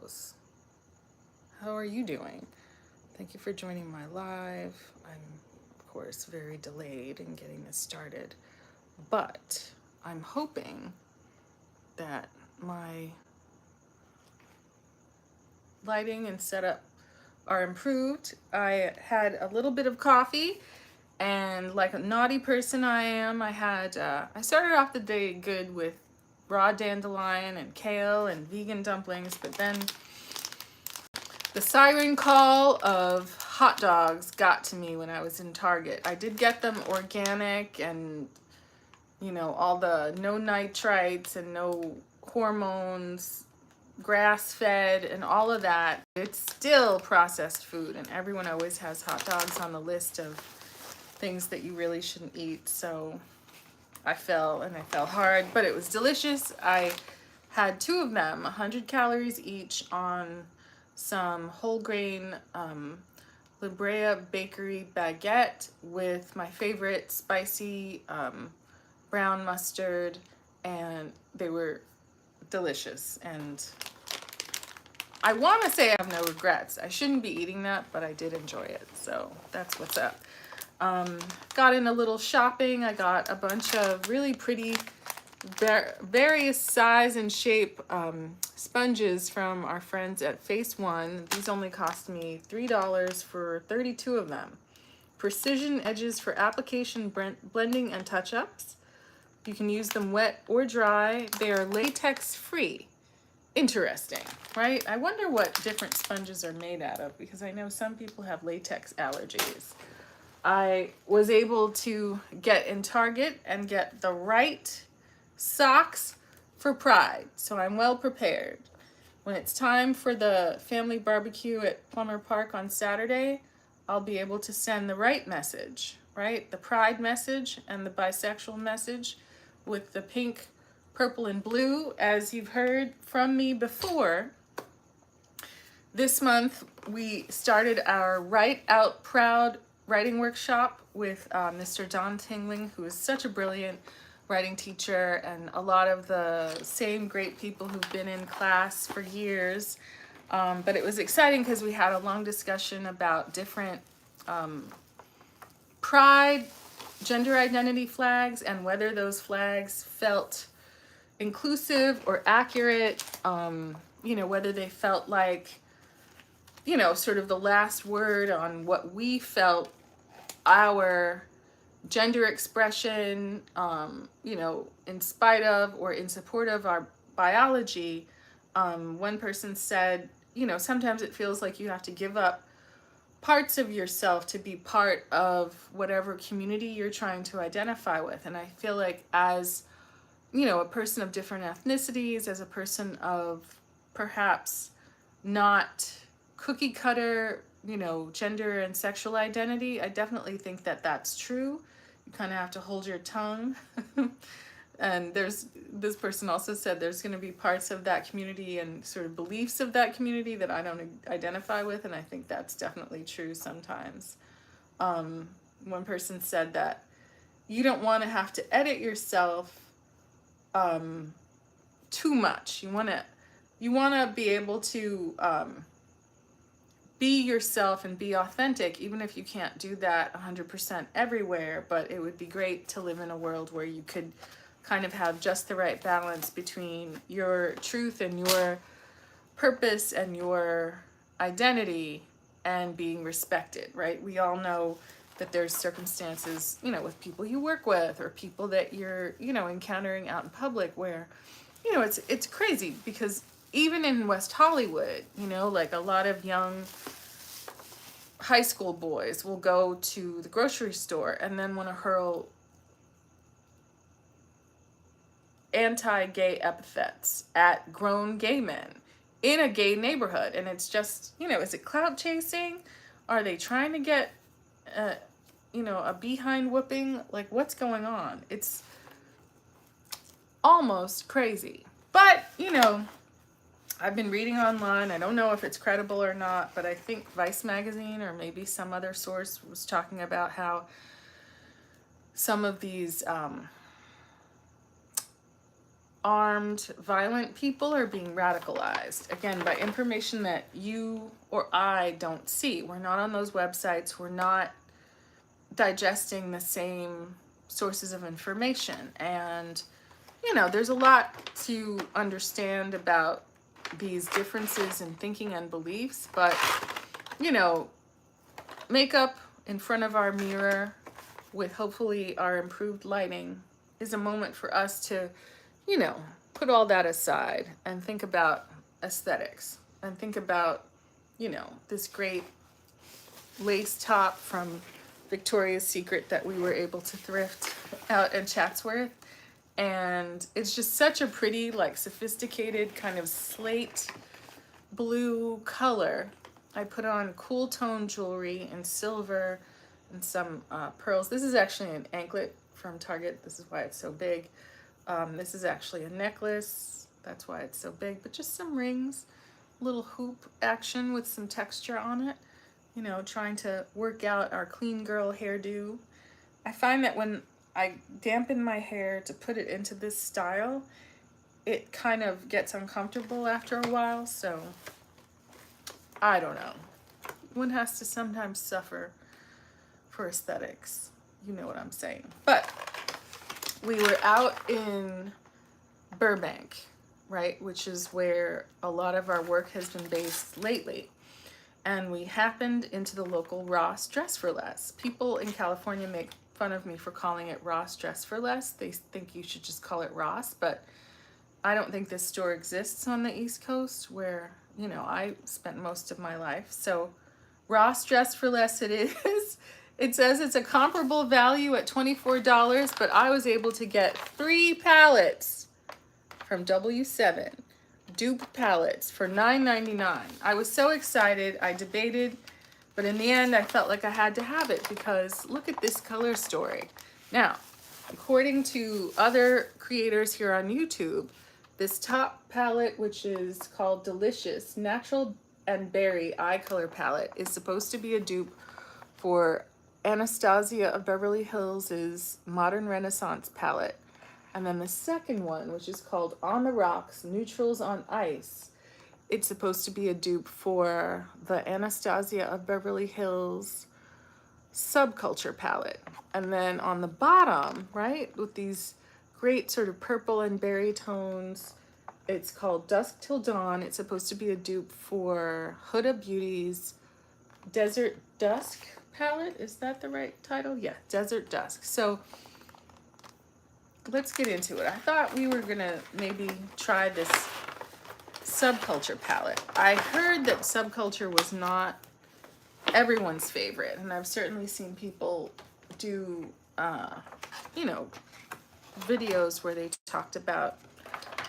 kiddos. How are you doing? Thank you for joining my live. I'm, of course, very delayed in getting this started, but I'm hoping that my lighting and setup are improved. I had a little bit of coffee, and like a naughty person I am, I started off the day good with raw dandelion and kale and vegan dumplings, but then the siren call of hot dogs got to me when I was in Target. I did get them organic and, all the no nitrites and no hormones, grass fed and all of that. It's still processed food, and everyone always has hot dogs on the list of things that you really shouldn't eat. So I fell hard, but it was delicious. I had two of them, 100 calories each, on some whole grain La Brea bakery baguette with my favorite spicy brown mustard, and they were delicious. And I want to say I have no regrets. I shouldn't be eating that, but I did enjoy it, so that's what's up. Got in a little shopping. I got a bunch of really pretty various size and shape sponges from our friends at Face One. These only cost me $3 for 32 of them. Precision edges for application, blending, and touch-ups. You can use them wet or dry. They are latex free. Interesting, right? I wonder what different sponges are made out of, because I know some people have latex allergies. I was able to get in Target and get the right socks for Pride, so I'm well prepared. When it's time for the family barbecue at Plummer Park on Saturday, I'll be able to send the right message, right? The Pride message and the bisexual message with the pink, purple, and blue, as you've heard from me before. This month, we started our Write Out Proud writing workshop with Mr. Don Tingling, who is such a brilliant writing teacher, and a lot of the same great people who've been in class for years. But it was exciting because we had a long discussion about different pride, gender identity flags, and whether those flags felt inclusive or accurate, whether they felt like, sort of the last word on what we felt our gender expression, in spite of or in support of our biology. One person said, sometimes it feels like you have to give up parts of yourself to be part of whatever community you're trying to identify with. And I feel like as, a person of different ethnicities, as a person of perhaps not cookie cutter, gender and sexual identity, I definitely think that that's true. You kind of have to hold your tongue. And this person also said there's going to be parts of that community and sort of beliefs of that community that I don't identify with, and I think that's definitely true sometimes. One person said that you don't want to have to edit yourself too much. You want to be able to be yourself and be authentic, even if you can't do that 100% everywhere. But it would be great to live in a world where you could kind of have just the right balance between your truth and your purpose and your identity and being respected, right? We all know that there's circumstances, with people you work with or people that you're, encountering out in public where, it's crazy, because even in West Hollywood, like a lot of young high school boys will go to the grocery store and then want to hurl anti-gay epithets at grown gay men in a gay neighborhood. And it's just, is it clout chasing? Are they trying to get, a behind whooping? Like, what's going on? It's almost crazy. But, I've been reading online. I don't know if it's credible or not, but I think Vice magazine or maybe some other source was talking about how some of these armed, violent people are being radicalized, again, by information that you or I don't see. We're not on those websites. We're not digesting the same sources of information. And, you know, there's a lot to understand about these differences in thinking and beliefs, but, you know, makeup in front of our mirror with hopefully our improved lighting is a moment for us to, you know, put all that aside and think about aesthetics and think about, you know, this great lace top from Victoria's Secret that we were able to thrift out at Chatsworth. And it's just such a pretty, like, sophisticated kind of slate blue color. I put on cool tone jewelry in silver and some pearls. This is actually an anklet from Target. This is why it's so big. This is actually a necklace. That's why it's so big. But just some rings, little hoop action with some texture on it. You know, trying to work out our clean girl hairdo. I find that when I dampen my hair to put it into this style, it kind of gets uncomfortable after a while, so I don't know. One has to sometimes suffer for aesthetics. You know what I'm saying. But we were out in Burbank, right, which is where a lot of our work has been based lately. And we happened into the local Ross Dress for Less. People in California make fun of me for calling it Ross Dress for Less. They think you should just call it Ross, but I don't think this store exists on the East Coast where, you know, I spent most of my life. So Ross Dress for Less it is. It says it's a comparable value at $24, but I was able to get 3 palettes from W7. Dupe palettes for $9.99. I was so excited. I debated, but in the end I felt like I had to have it because look at this color story. Now, according to other creators here on YouTube, this top palette, which is called Delicious Natural and Berry Eye Color Palette, is supposed to be a dupe for Anastasia of Beverly Hills' Modern Renaissance palette. And then the second one, which is called On the Rocks, Neutrals on Ice, it's supposed to be a dupe for the Anastasia of Beverly Hills Subculture palette. And then on the bottom, right, with these great sort of purple and berry tones, it's called Dusk Till Dawn. It's supposed to be a dupe for Huda Beauty's Desert Dusk palette. Is that the right title? Yeah, Desert Dusk. So let's get into it. I thought we were gonna maybe try this Subculture palette. I heard that Subculture was not everyone's favorite, and I've certainly seen people do, you know, videos where they talked about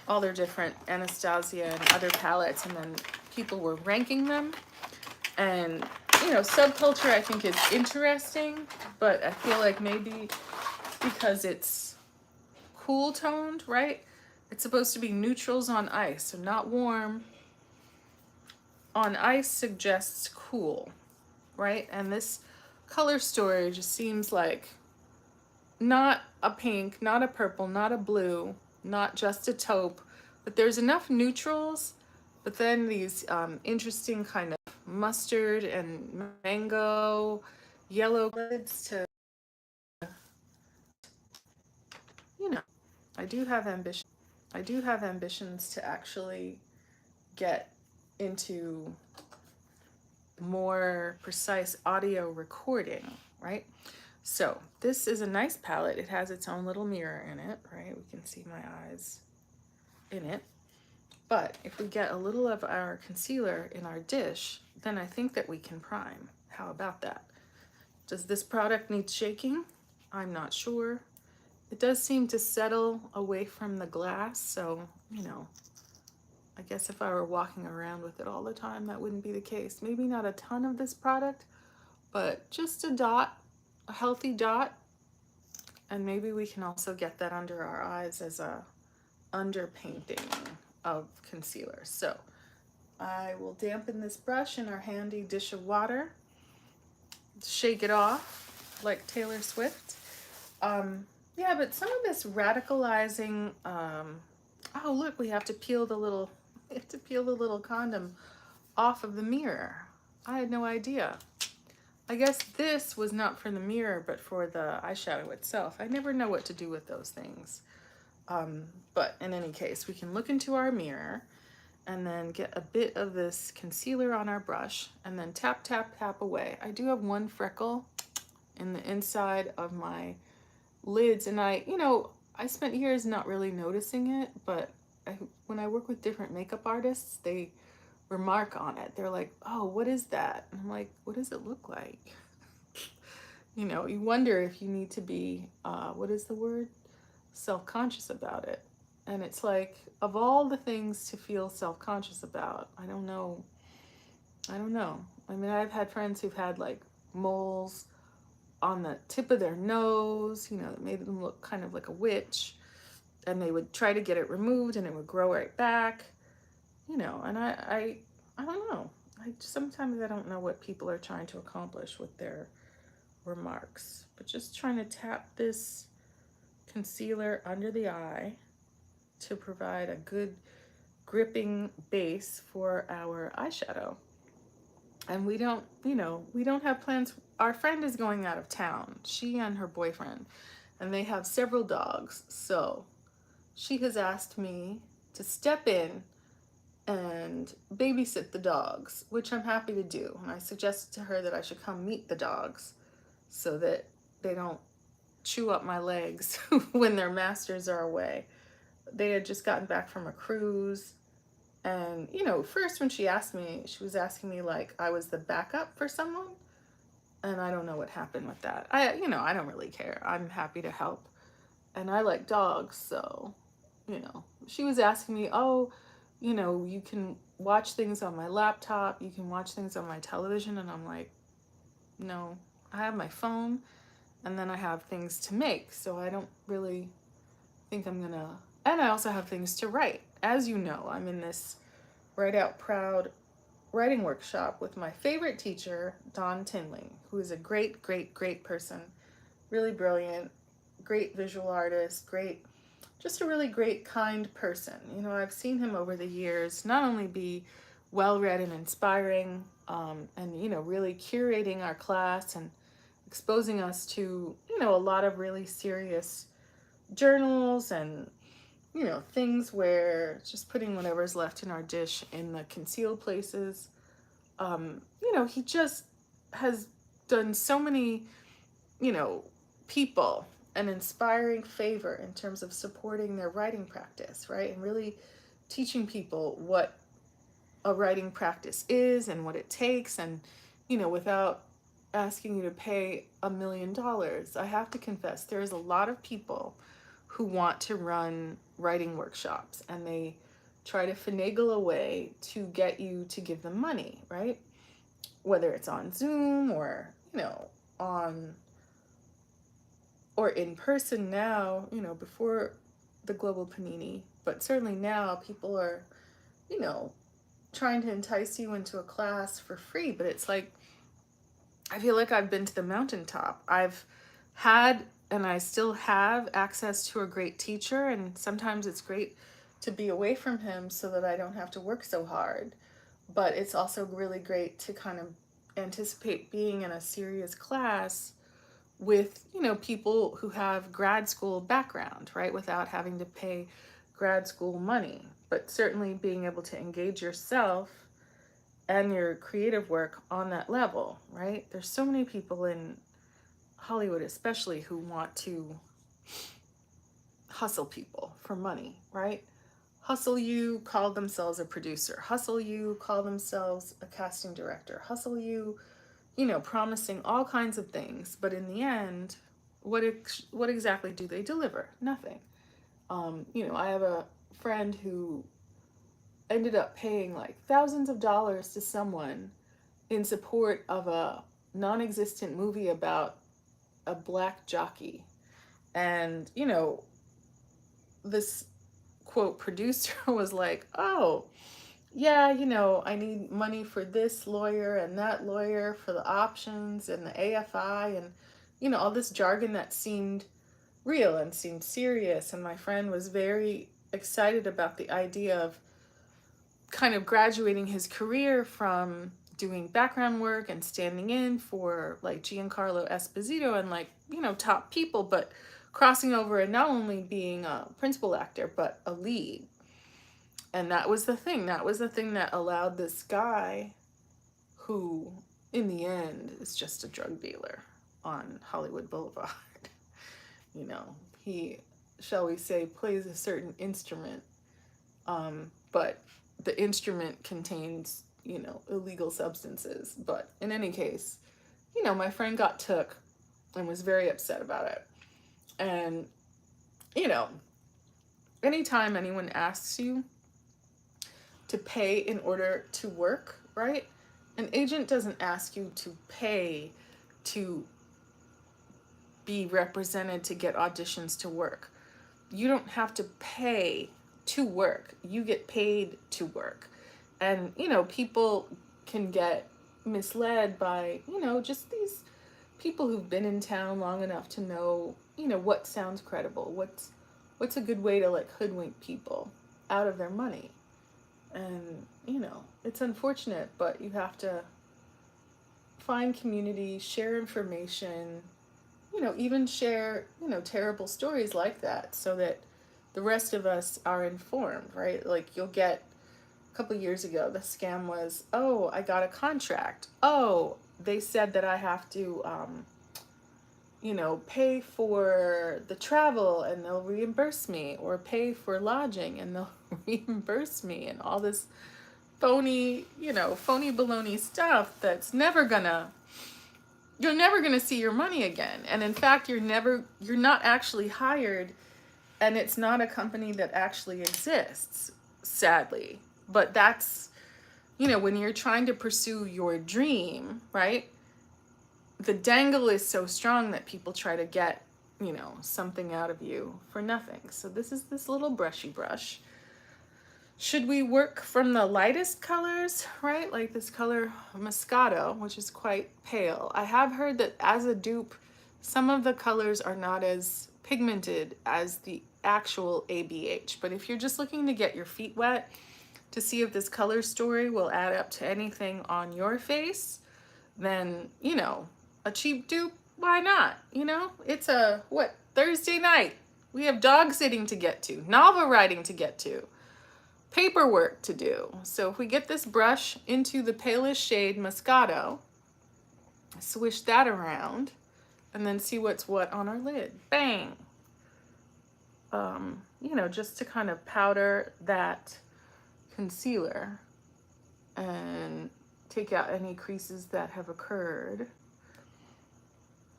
all their different Anastasia and other palettes, and then people were ranking them. And, you know, Subculture I think is interesting, but I feel like maybe because it's cool toned, right? It's supposed to be neutrals on ice, so not warm. On ice suggests cool, right? And this color story just seems like not a pink, not a purple, not a blue, not just a taupe, but there's enough neutrals, but then these interesting kind of mustard and mango, yellow goods to, you know, I do have ambition. I do have ambitions to actually get into more precise audio recording, right? So this is a nice palette. It has its own little mirror in it, right? We can see my eyes in it. But if we get a little of our concealer in our dish, then I think that we can prime. How about that? Does this product need shaking? I'm not sure. It does seem to settle away from the glass, so, you know, I guess if I were walking around with it all the time, that wouldn't be the case. Maybe not a ton of this product, but just a dot, a healthy dot, and maybe we can also get that under our eyes as a underpainting of concealer. So I will dampen this brush in our handy dish of water, shake it off like Taylor Swift. Yeah, but some of this radicalizing Oh, look, we have to peel the little condom off of the mirror. I had no idea. I guess this was not for the mirror, but for the eyeshadow itself. I never know what to do with those things. But in any case, we can look into our mirror and then get a bit of this concealer on our brush and then tap, tap, tap away. I do have one freckle in the inside of my lids, and I spent years not really noticing it, but when I work with different makeup artists, they remark on it. They're like, oh, what is that? And I'm like, what does it look like? You wonder if you need to be, what is the word? Self-conscious about it. And it's like, of all the things to feel self-conscious about, I don't know. I mean, I've had friends who've had like moles on the tip of their nose, that made them look kind of like a witch. And they would try to get it removed and it would grow right back, and I don't know. Sometimes I don't know what people are trying to accomplish with their remarks, but just trying to tap this concealer under the eye to provide a good gripping base for our eyeshadow. And we don't have plans. Our friend is going out of town, she and her boyfriend, and they have several dogs. So she has asked me to step in and babysit the dogs, which I'm happy to do. And I suggested to her that I should come meet the dogs so that they don't chew up my legs when their masters are away. They had just gotten back from a cruise. And, first when she asked me, she was asking me like I was the backup for someone. And I don't know what happened with that. I don't really care. I'm happy to help. And I like dogs, so, she was asking me, oh, you can watch things on my laptop, you can watch things on my television. And I'm like, no, I have my phone and then I have things to make. So I don't really think I'm gonna, and I also have things to write. As you know, I'm in this Write Out Proud writing workshop with my favorite teacher, Dawn Tinling, who is a great, great, great person, really brilliant, great visual artist, just a really great, kind person. I've seen him over the years not only be well-read and inspiring, and, really curating our class and exposing us to, a lot of really serious journals and, things where just putting whatever's left in our dish in the concealed places. He just has done so many, people an inspiring favor in terms of supporting their writing practice, right? And really teaching people what a writing practice is and what it takes. And, without asking you to pay $1 million, I have to confess, there's a lot of people who want to run writing workshops and they try to finagle a way to get you to give them money, right? Whether it's on Zoom or, on or in person now, before the global panini, but certainly now people are, trying to entice you into a class for free. But it's like, I feel like I've been to the mountaintop. I've had, and I still have, access to a great teacher, and sometimes it's great to be away from him so that I don't have to work so hard. But it's also really great to kind of anticipate being in a serious class with, people who have grad school background, right? Without having to pay grad school money, but certainly being able to engage yourself and your creative work on that level, right? There's so many people in Hollywood especially who want to hustle people for money, right? Hustle you, call themselves a producer. Hustle you, call themselves a casting director. Hustle you, promising all kinds of things. But in the end, what exactly do they deliver? Nothing. I have a friend who ended up paying like thousands of dollars to someone in support of a non-existent movie about a black jockey. And, this quote producer was like, oh, yeah, I need money for this lawyer and that lawyer for the options and the AFI and, all this jargon that seemed real and seemed serious. And my friend was very excited about the idea of kind of graduating his career from doing background work and standing in for like Giancarlo Esposito and like, you know, top people, but crossing over and not only being a principal actor, but a lead. And that was the thing. That was the thing that allowed this guy, who in the end is just a drug dealer on Hollywood Boulevard, you know, he, shall we say, plays a certain instrument, but the instrument contains, you know, illegal substances. But in any case, you know, my friend got took and was very upset about it. And, you know, anytime anyone asks you to pay in order to work, right? An agent doesn't ask you to pay to be represented to get auditions to work. You don't have to pay to work. You get paid to work. And, you know, people can get misled by, you know, just these people who've been in town long enough to know, you know, what sounds credible, what's a good way to like hoodwink people out of their money. And, you know, it's unfortunate, but you have to find community, share information, you know, even share, you know, terrible stories like that so that the rest of us are informed, right? Like you'll get, a couple of years ago, the scam was, oh, I got a contract. Oh, they said that I have to, you know, pay for the travel and they'll reimburse me, or pay for lodging and they'll reimburse me, and all this phony, you know, phony baloney stuff that's you're never gonna see your money again. And in fact, you're not actually hired, and it's not a company that actually exists, sadly. But that's, you know, when you're trying to pursue your dream, right? The dangle is so strong that people try to get, you know, something out of you for nothing. So this is this little brushy brush. Should we work from the lightest colors, right? Like this color Moscato, which is quite pale. I have heard that as a dupe, some of the colors are not as pigmented as the actual ABH. But if you're just looking to get your feet wet, to see if this color story will add up to anything on your face, then, you know, a cheap dupe, why not? You know, it's a, Thursday night. We have dog sitting to get to, novel writing to get to, paperwork to do. So if we get this brush into the palest shade Moscato, swish that around, and then see what's what on our lid. Bang! You know, just to kind of powder that concealer and take out any creases that have occurred.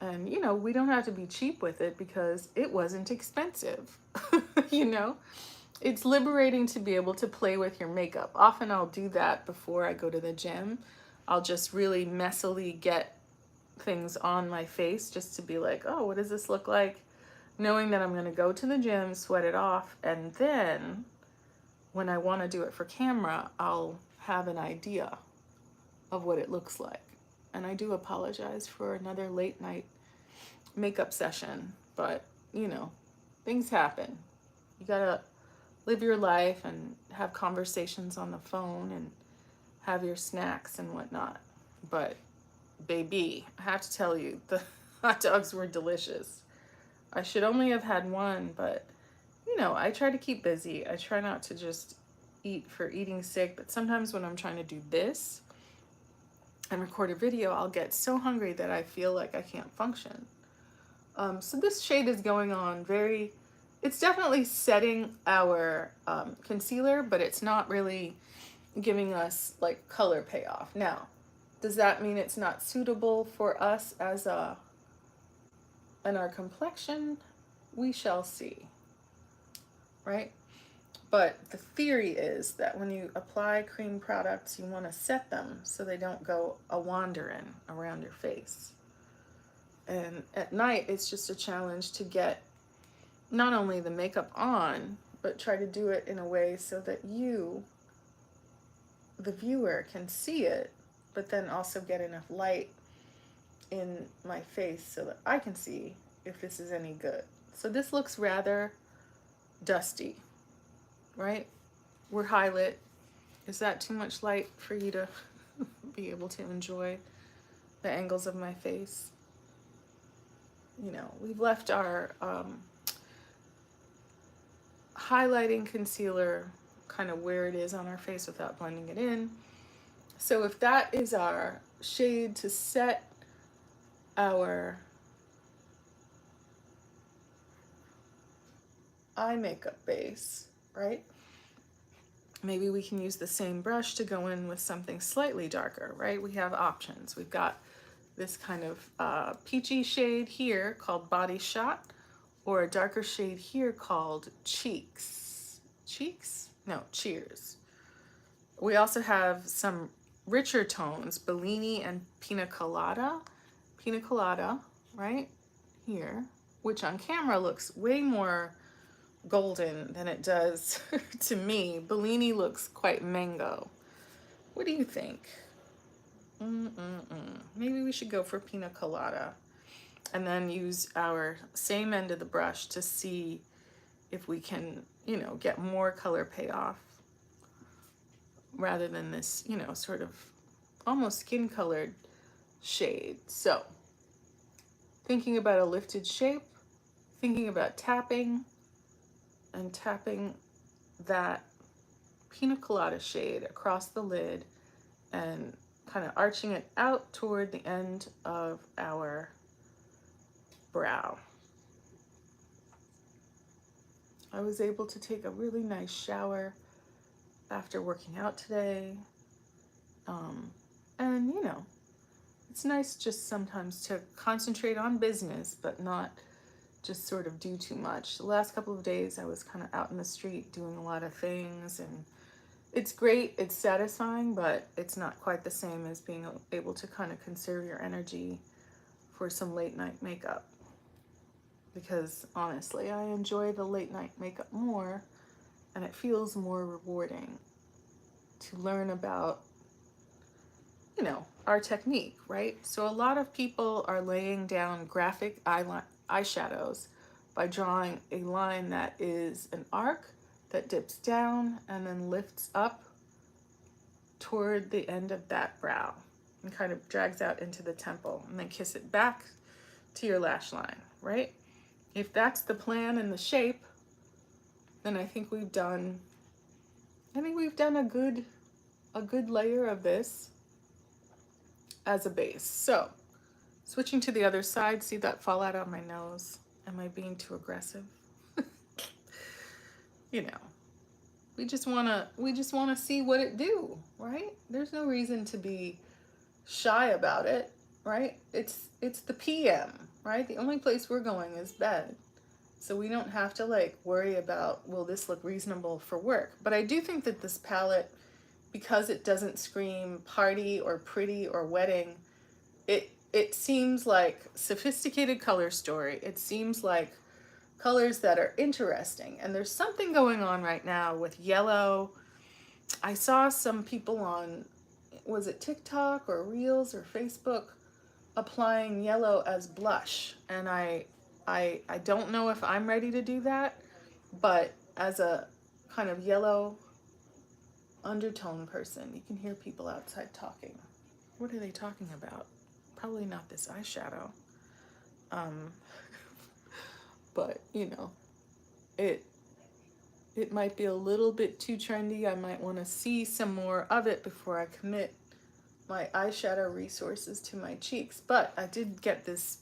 And, you know, we don't have to be cheap with it because it wasn't expensive. You know, it's liberating to be able to play with your makeup. Often I'll do that before I go to the gym. I'll just really messily get things on my face just to be like, oh, what does this look like? Knowing that I'm going to go to the gym, sweat it off, and then when I want to do it for camera, I'll have an idea of what it looks like. And I do apologize for another late night makeup session, but, you know, things happen. You gotta live your life and have conversations on the phone and have your snacks and whatnot. But, baby, I have to tell you, the hot dogs were delicious. I should only have had one, but, you know, I try to keep busy. I try not to just eat for eating's sake, but sometimes when I'm trying to do this and record a video, I'll get so hungry that I feel like I can't function. So this shade is going on it's definitely setting our concealer, but it's not really giving us like color payoff. Now, does that mean it's not suitable for us as in our complexion? We shall see, right? But the theory is that when you apply cream products, you want to set them so they don't go a-wandering around your face. And at night, it's just a challenge to get not only the makeup on, but try to do it in a way so that you, the viewer, can see it, but then also get enough light in my face so that I can see if this is any good. So this looks rather dusty. right? We're high lit. Is that too much light for you to be able to enjoy the angles of my face? You know, we've left our highlighting concealer kind of where it is on our face without blending it in. So if that is our shade to set our eye makeup base, right? Maybe we can use the same brush to go in with something slightly darker, right? We have options. We've got this kind of peachy shade here called Body Shot, or a darker shade here called Cheeks. Cheeks? No, Cheers. We also have some richer tones, Bellini and Pina Colada. Pina Colada, right here, which on camera looks way more golden than it does to me. Bellini looks quite mango. What do you think? Maybe we should go for Pina Colada and then use our same end of the brush to see if we can, you know, get more color payoff rather than this, you know, sort of almost skin colored shade. So thinking about a lifted shape, thinking about tapping and tapping that Pina Colada shade across the lid and kind of arching it out toward the end of our brow. I was able to take a really nice shower after working out today. And you know, it's nice just sometimes to concentrate on business, but not just sort of do too much. The last couple of days I was kind of out in the street doing a lot of things, and it's great, it's satisfying, but it's not quite the same as being able to kind of conserve your energy for some late night makeup. Because honestly, I enjoy the late night makeup more, and it feels more rewarding to learn about, you know, our technique, right? So a lot of people are laying down graphic eyeshadows by drawing a line that is an arc that dips down and then lifts up toward the end of that brow and kind of drags out into the temple, and then kiss it back to your lash line, right? If that's the plan and the shape, then I think we've done a good layer of this as a base. So switching to the other side, see that fallout on my nose? Am I being too aggressive? You know, we just wanna see what it do, right? There's no reason to be shy about it, right? It's the PM, right? The only place we're going is bed. So we don't have to like worry about, will this look reasonable for work? But I do think that this palette, because it doesn't scream party or pretty or wedding, it seems like sophisticated color story. It seems like colors that are interesting. And there's something going on right now with yellow. I saw some people on, was it TikTok or Reels or Facebook, applying yellow as blush. And I don't know if I'm ready to do that, but as a kind of yellow undertone person, you can hear people outside talking. What are they talking about? Probably not this eyeshadow. But you know, it might be a little bit too trendy. I might want to see some more of it before I commit my eyeshadow resources to my cheeks. But I did get this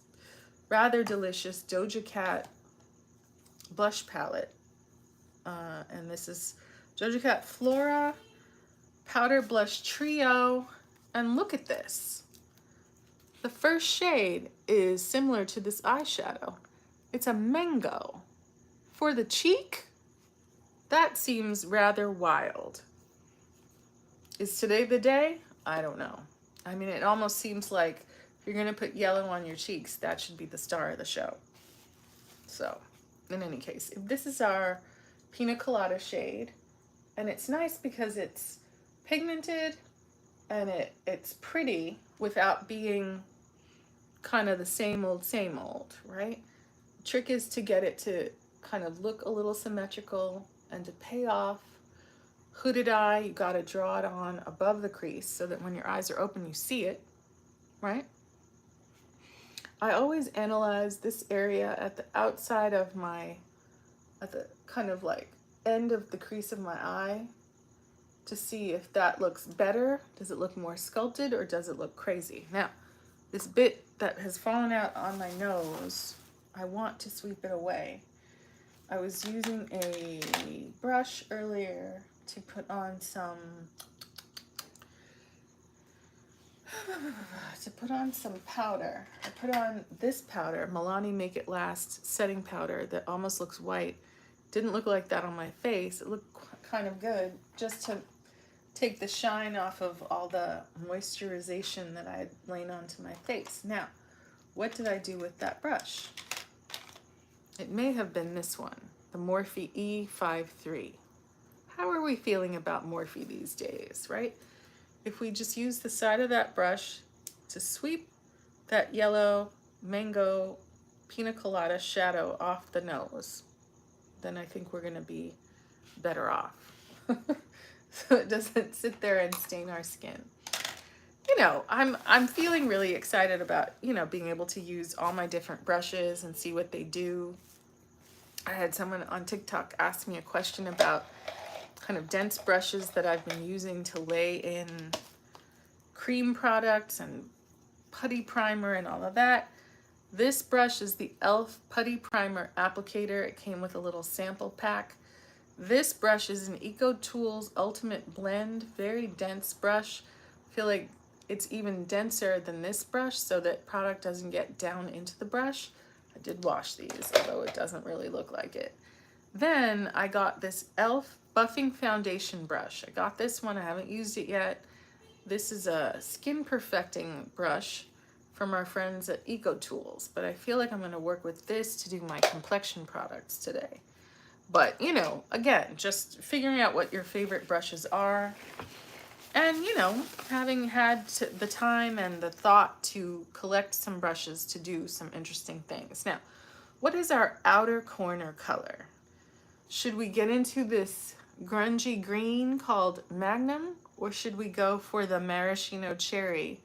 rather delicious Doja Cat blush palette. And this is Doja Cat Flora Powder Blush Trio. And look at this. The first shade is similar to this eyeshadow. It's a mango. For the cheek, that seems rather wild. Is today the day? I don't know. I mean, it almost seems like if you're gonna put yellow on your cheeks, that should be the star of the show. So, in any case, if this is our Pina Colada shade, and it's nice because it's pigmented and it's pretty without being kind of the same old, right? The trick is to get it to kind of look a little symmetrical And to pay off hooded eye, you got to draw it on above the crease so that when your eyes are open, you see it, right? I always analyze this area at the outside of at the kind of like end of the crease of my eye to see if that looks better. Does it look more sculpted or does it look crazy? Now, this bit that has fallen out on my nose, I want to sweep it away. I was using a brush earlier to put on some powder. I put on this powder, Milani Make It Last setting powder that almost looks white. Didn't look like that on my face. It looked kind of good just to take the shine off of all the moisturization that I had laid onto my face. Now, what did I do with that brush? It may have been this one, the Morphe E53. How are we feeling about Morphe these days, right? If we just use the side of that brush to sweep that yellow mango pina colada shadow off the nose, then I think we're gonna be better off. So it doesn't sit there and stain our skin. You know, I'm feeling really excited about, you know, being able to use all my different brushes and see what they do. I had someone on TikTok ask me a question about kind of dense brushes that I've been using to lay in cream products and putty primer and all of that. This brush is the e.l.f. Putty Primer Applicator. It came with a little sample pack. This brush is an EcoTools Ultimate Blend, very dense brush. I feel like it's even denser than this brush so that product doesn't get down into the brush. I did wash these, although it doesn't really look like it. Then I got this e.l.f. Buffing Foundation brush. I got this one, I haven't used it yet. This is a skin perfecting brush from our friends at EcoTools, but I feel like I'm gonna work with this to do my complexion products today. But, you know, again, just figuring out what your favorite brushes are and, you know, having had the time and the thought to collect some brushes to do some interesting things. Now, what is our outer corner color? Should we get into this grungy green called Magnum, or should we go for the maraschino cherry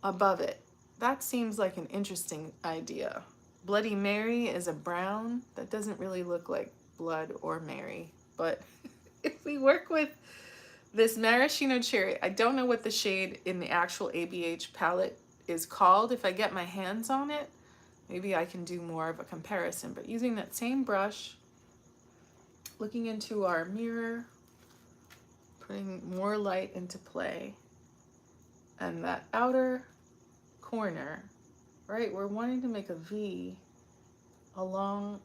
above it? That seems like an interesting idea. Bloody Mary is a brown. That doesn't really look like blood or Mary, but if we work with this maraschino cherry, I don't know what the shade in the actual ABH palette is called. If I get my hands on it, maybe I can do more of a comparison, but using that same brush, looking into our mirror, putting more light into play, and that outer corner, right? We're wanting to make a V along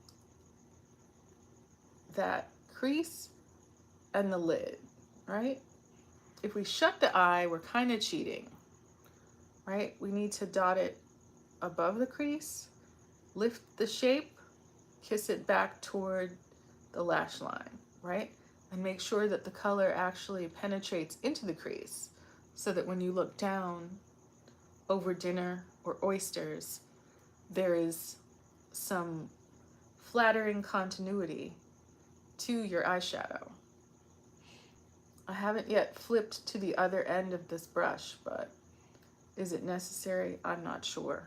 that crease and the lid, right? If we shut the eye, we're kind of cheating, right? We need to dot it above the crease, lift the shape, kiss it back toward the lash line, right? And make sure that the color actually penetrates into the crease so that when you look down over dinner or oysters, there is some flattering continuity to your eyeshadow. I haven't yet flipped to the other end of this brush, but is it necessary? I'm not sure.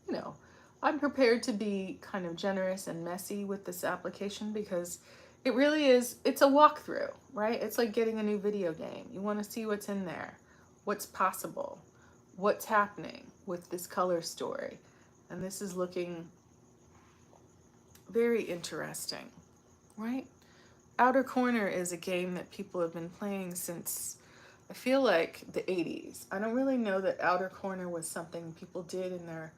You know, I'm prepared to be kind of generous and messy with this application because it really is, it's a walkthrough, right? It's like getting a new video game. You want to see what's in there, what's possible, what's happening with this color story. And this is looking very interesting, right? Outer Corner is a game that people have been playing since, I feel like, the 80s. I don't really know that Outer Corner was something people did in their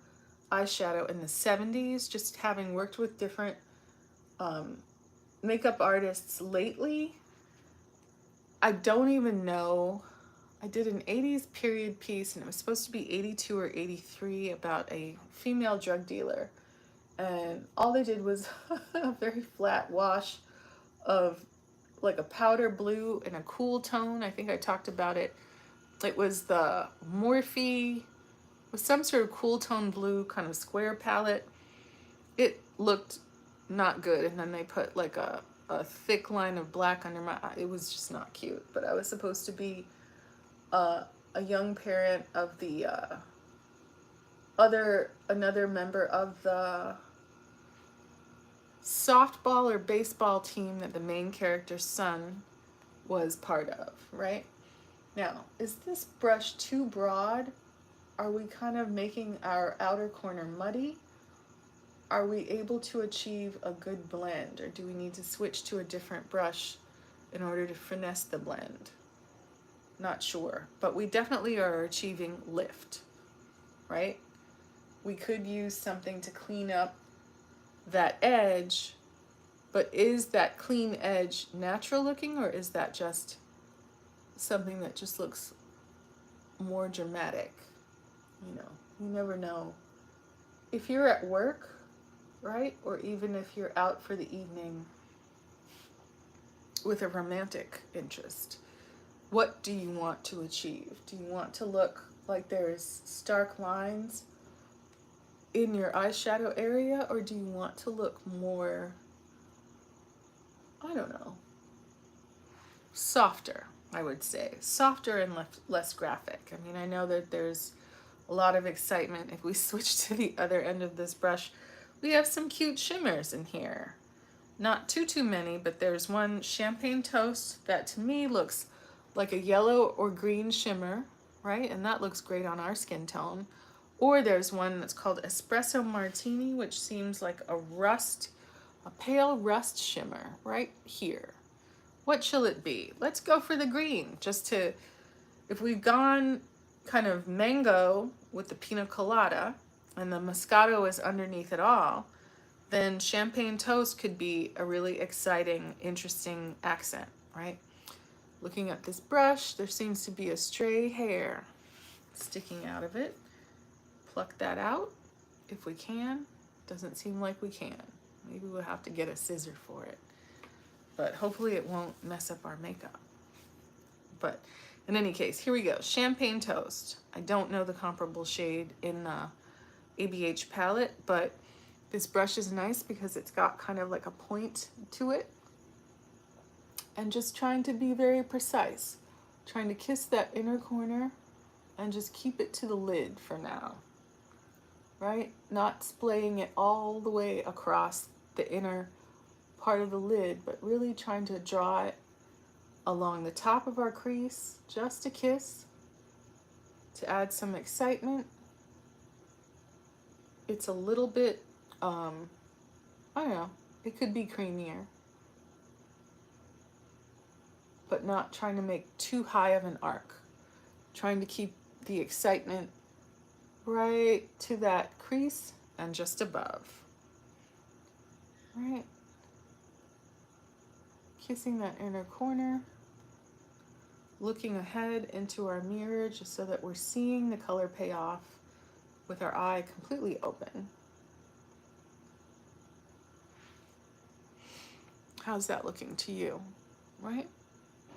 eyeshadow in the 70s, just having worked with different makeup artists lately. I don't even know. I did an 80s period piece, and it was supposed to be 82 or 83 about a female drug dealer. And all they did was a very flat wash of like a powder blue and a cool tone. I think I talked about it. It was the Morphe with some sort of cool tone blue kind of square palette. It looked not good. And then they put like a a thick line of black under my eye. It was just not cute. But I was supposed to be a young parent of the another member of the softball or baseball team that the main character's son was part of, right? Now, is this brush too broad? Are we kind of making our outer corner muddy? Are we able to achieve a good blend, or do we need to switch to a different brush in order to finesse the blend? Not sure, but we definitely are achieving lift, right? We could use something to clean up that edge, but is that clean edge natural looking, or is that just something that just looks more dramatic? You know, you never know. If you're at work, right, or even if you're out for the evening with a romantic interest, what do you want to achieve? Do you want to look like there's stark lines in your eyeshadow area, or do you want to look more, I don't know, softer? I would say softer and less graphic. I mean, I know that there's a lot of excitement. If we switch to the other end of this brush, we have some cute shimmers in here. Not too many, but there's one Champagne Toast that to me looks like a yellow or green shimmer, right? And that looks great on our skin tone. Or there's one that's called Espresso Martini, which seems like a pale rust shimmer right here. What shall it be? Let's go for the green, if we've gone kind of mango with the pina colada and the Moscato is underneath it all, then Champagne Toast could be a really exciting, interesting accent, right? Looking at this brush, there seems to be a stray hair sticking out of it. Pluck that out if we can. Doesn't seem like we can. Maybe we'll have to get a scissor for it. But hopefully it won't mess up our makeup. But in any case, here we go. Champagne Toast. I don't know the comparable shade in the ABH palette, but this brush is nice because it's got kind of like a point to it. And just trying to be very precise. Trying to kiss that inner corner and just keep it to the lid for now. Right? Not splaying it all the way across the inner part of the lid, but really trying to draw it along the top of our crease, just a kiss, to add some excitement. It's a little bit, I don't know, it could be creamier, but not trying to make too high of an arc. Trying to keep the excitement right to that crease and just above. Right. Kissing that inner corner. Looking ahead into our mirror just so that we're seeing the color pay off with our eye completely open. How's that looking to you? Right?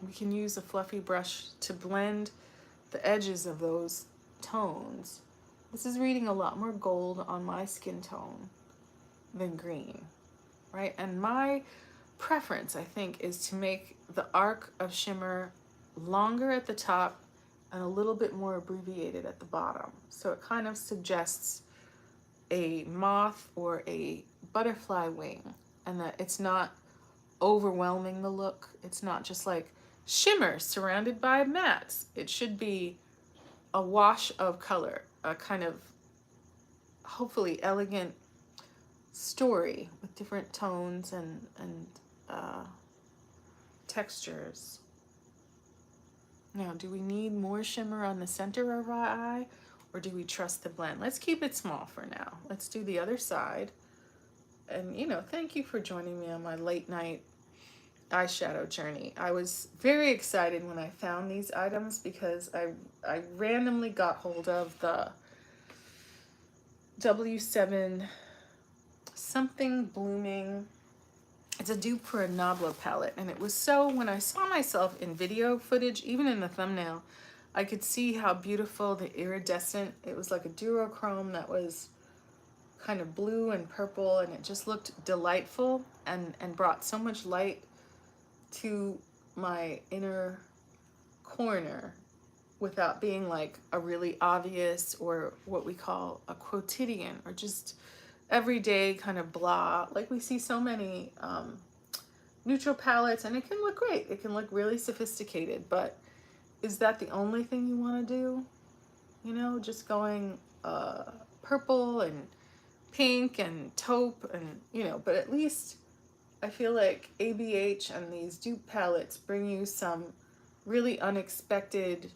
We can use a fluffy brush to blend the edges of those tones. This is reading a lot more gold on my skin tone than green, right? And my preference, I think, is to make the arc of shimmer longer at the top and a little bit more abbreviated at the bottom. So it kind of suggests a moth or a butterfly wing, and that it's not overwhelming the look. It's not just like shimmer surrounded by mattes. It should be a wash of color, a kind of hopefully elegant story with different tones and textures. Now, do we need more shimmer on the center of our eye, or do we trust the blend? Let's keep it small for now. Let's do the other side. And, you know, thank you for joining me on my late night eyeshadow journey. I was very excited when I found these items because I randomly got hold of the W7 something blooming. It's a dupe for a Nabla palette, and it was so, when I saw myself in video footage, even in the thumbnail, I could see how beautiful the iridescent, it was like a duochrome that was kind of blue and purple, and it just looked delightful and brought so much light to my inner corner without being like a really obvious or what we call a quotidian or just everyday kind of blah. Like we see so many neutral palettes, and it can look great. It can look really sophisticated, but is that the only thing you want to do? You know, just going purple and pink and taupe and, you know, but at least I feel like ABH and these dupe palettes bring you some really unexpected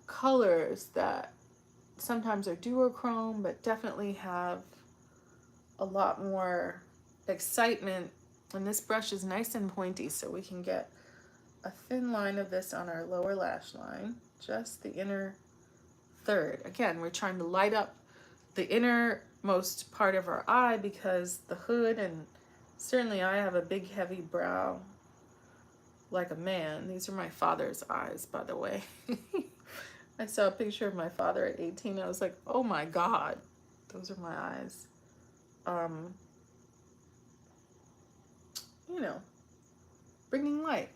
colors that sometimes are duochrome, but definitely have a lot more excitement. And this brush is nice and pointy, so we can get a thin line of this on our lower lash line, just the inner third. Again, we're trying to light up the innermost part of our eye because the hood, and certainly I have a big heavy brow like a man. These are my father's eyes, by the way. I saw a picture of my father at 18. I was like, oh my God, those are my eyes. You know, bringing light,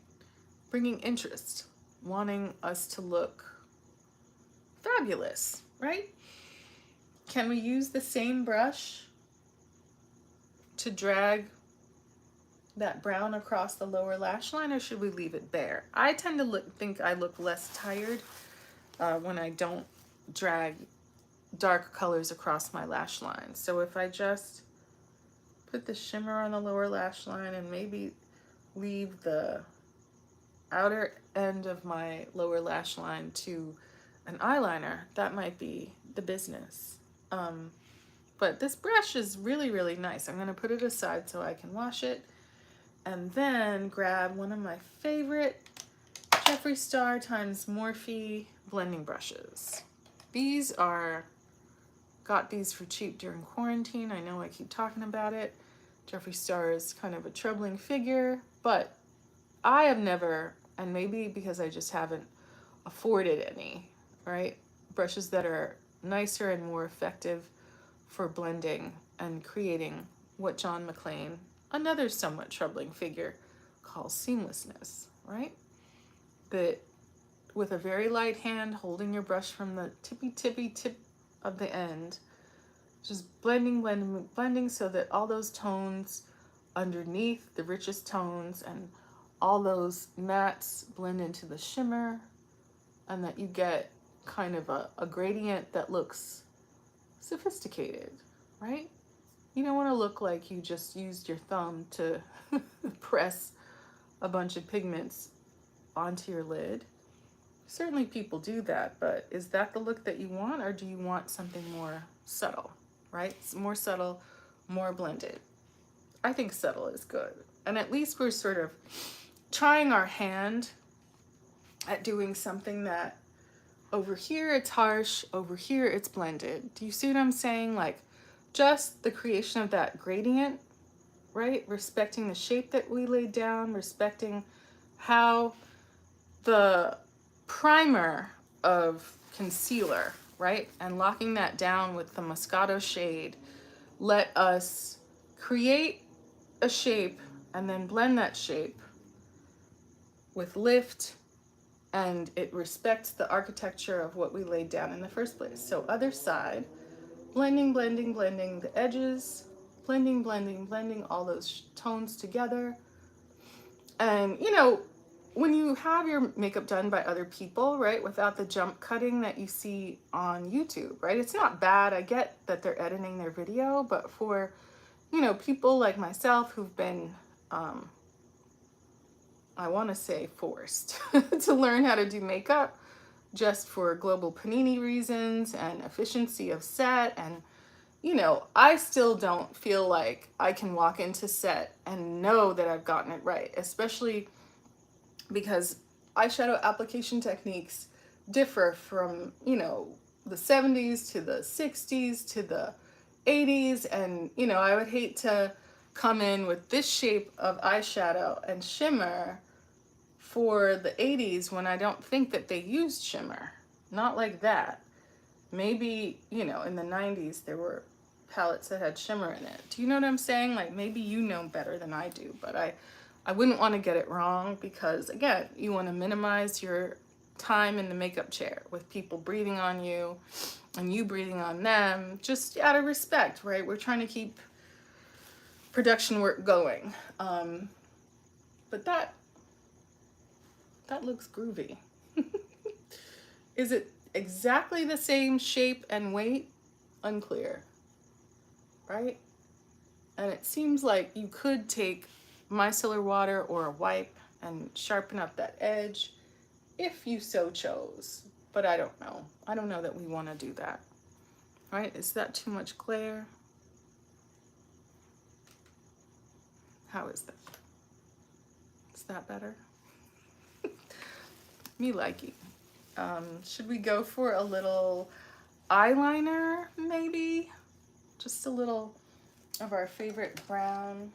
bringing interest, wanting us to look fabulous, right? Can we use the same brush to drag that brown across the lower lash line, or should we leave it bare? I tend to think I look less tired when I don't drag dark colors across my lash line. So if I just put the shimmer on the lower lash line and maybe leave the outer end of my lower lash line to an eyeliner, that might be the business. But this brush is really, really nice. I'm gonna put it aside so I can wash it, and then grab one of my favorite Jeffree Star times Morphe blending brushes. These are, got these for cheap during quarantine. I know I keep talking about it. Jeffree Star is kind of a troubling figure, but I have never, and maybe because I just haven't afforded any, right? Brushes that are nicer and more effective for blending and creating what John McClane, another somewhat troubling figure, calls seamlessness, right? That with a very light hand, holding your brush from the tippy tip of the end, just blending so that all those tones underneath, the richest tones, and all those mattes blend into the shimmer, and that you get kind of a gradient that looks sophisticated, right? You don't want to look like you just used your thumb to press a bunch of pigments onto your lid. Certainly people do that, but is that the look that you want, or do you want something more subtle, right? It's more subtle, more blended. I think subtle is good. And at least we're sort of trying our hand at doing something that over here it's harsh, over here it's blended. Do you see what I'm saying? Like just the creation of that gradient, right? Respecting the shape that we laid down, respecting how the primer of concealer, right? And locking that down with the Moscato shade, let us create a shape and then blend that shape with lift, and it respects the architecture of what we laid down in the first place. So other side, blending, blending, blending the edges, blending, blending, blending all those tones together. And you know, when you have your makeup done by other people, right, without the jump cutting that you see on YouTube, right? It's not bad. I get that they're editing their video, but for, you know, people like myself who've been, I want to say forced to learn how to do makeup just for global panini reasons and efficiency of set. And, you know, I still don't feel like I can walk into set and know that I've gotten it right, especially because eyeshadow application techniques differ from, you know, the 70s to the 60s to the 80s. And, you know, I would hate to come in with this shape of eyeshadow and shimmer for the 80s when I don't think that they used shimmer. Not like that. Maybe, you know, in the 90s there were palettes that had shimmer in it. Do you know what I'm saying? Like, maybe you know better than I do, but I wouldn't want to get it wrong because, again, you want to minimize your time in the makeup chair with people breathing on you and you breathing on them, just out of respect, right? We're trying to keep production work going. But that looks groovy. Is it exactly the same shape and weight? Unclear, right? And it seems like you could take micellar water or a wipe and sharpen up that edge if you so chose. But I don't know. I don't know that we want to do that. Right? Is that too much glare? How is that? Is that better? Me likey. Should we go for a little eyeliner, maybe? Just a little of our favorite brown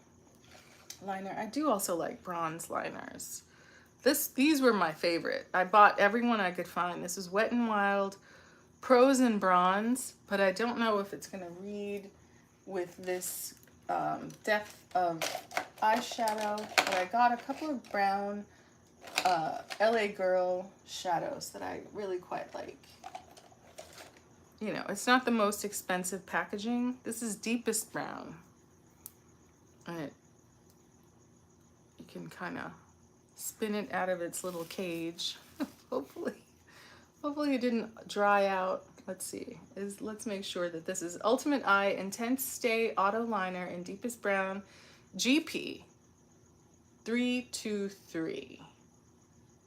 liner. I do also like bronze liners. These were my favorite. I bought every one I could find. This is Wet n Wild Pros in Bronze, but I don't know if it's gonna read with this depth of eyeshadow. But I got a couple of brown LA Girl shadows that I really quite like. You know, it's not the most expensive packaging. This is Deepest Brown. And you can kind of spin it out of its little cage. Hopefully it didn't dry out. Let's see. Let's make sure that this is Ultimate Eye Intense Stay Auto Liner in Deepest Brown GP 323.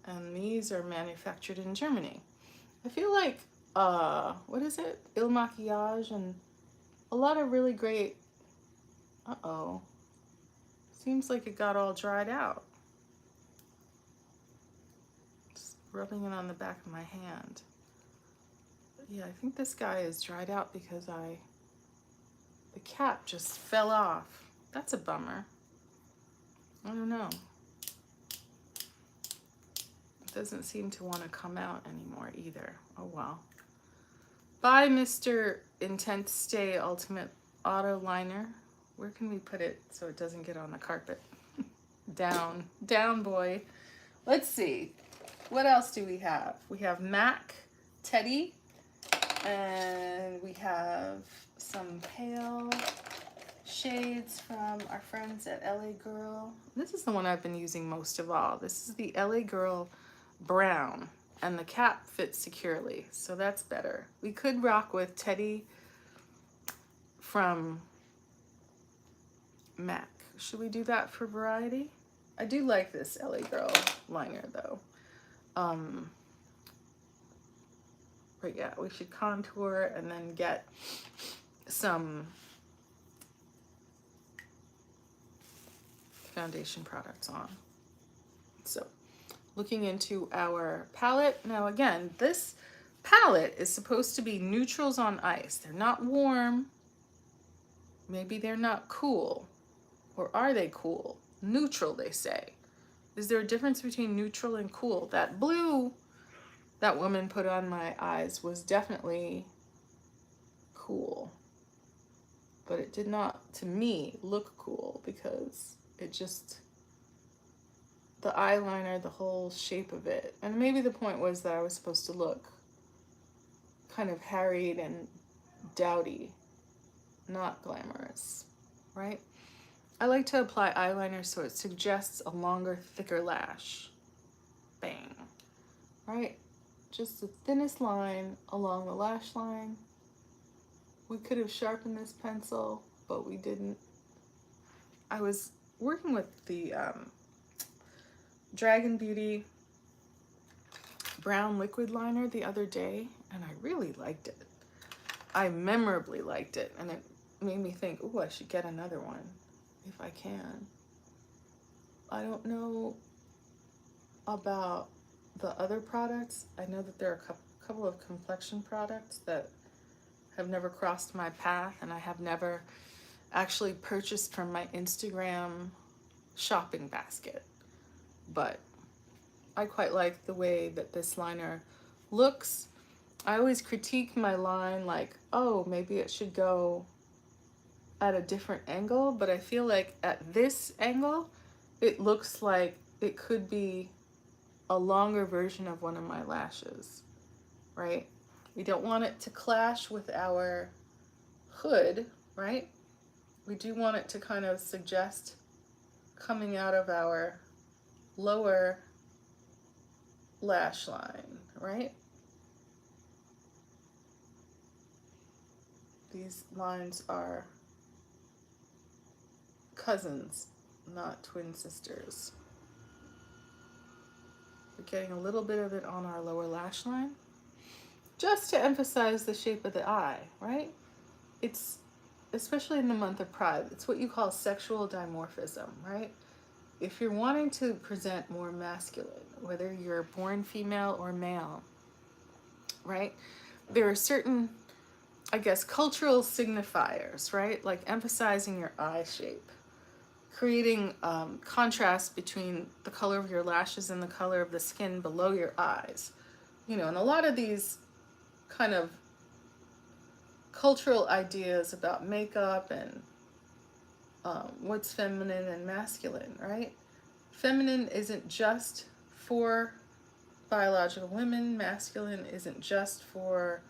And these are manufactured in Germany. I feel like, what is it? Il Maquillage and a lot of really great, seems like it got all dried out. Just rubbing it on the back of my hand. Yeah, I think this guy is dried out because the cap just fell off. That's a bummer. I don't know. It doesn't seem to want to come out anymore either. Oh well. Bye, Mr. Intense Stay Ultimate Auto Liner. Where can we put it so it doesn't get on the carpet? Down, boy. Let's see. What else do we have? We have MAC Teddy, and we have some pale shades from our friends at LA Girl. This is the one I've been using most of all. This is the LA Girl Brown, and the cap fits securely, so that's better. We could rock with Teddy from MAC. Should we do that for variety? I do like this LA Girl liner though. But yeah, we should contour and then get some foundation products on. So, looking into our palette. Now again, this palette is supposed to be neutrals on ice. They're not warm. Maybe they're not cool. Or are they cool? Neutral, they say. Is there a difference between neutral and cool? That blue that woman put on my eyes was definitely cool. But it did not, to me, look cool because it just, the eyeliner, the whole shape of it. And maybe the point was that I was supposed to look kind of harried and dowdy, not glamorous, right? I like to apply eyeliner so it suggests a longer, thicker lash. Bang. Right? Just the thinnest line along the lash line. We could have sharpened this pencil, but we didn't. I was working with the Dragon Beauty brown liquid liner the other day, and I really liked it. I memorably liked it, and it made me think, oh, I should get another one if I can. I don't know about the other products. I know that there are a couple of complexion products that have never crossed my path, and I have never actually purchased from my Instagram shopping basket. But I quite like the way that this liner looks. I always critique my line like, oh, maybe it should go at a different angle, but I feel like at this angle, it looks like it could be a longer version of one of my lashes, right? We don't want it to clash with our hood, right? We do want it to kind of suggest coming out of our lower lash line, right? These lines are cousins, not twin sisters. We're getting a little bit of it on our lower lash line, just to emphasize the shape of the eye, right? It's, especially in the month of Pride, it's what you call sexual dimorphism, right? If you're wanting to present more masculine, whether you're born female or male, right? There are certain, I guess, cultural signifiers, right? Like emphasizing your eye shape, creating contrast between the color of your lashes and the color of the skin below your eyes. You know, and a lot of these kind of cultural ideas about makeup and what's feminine and masculine, right? Feminine isn't just for biological women, masculine isn't just for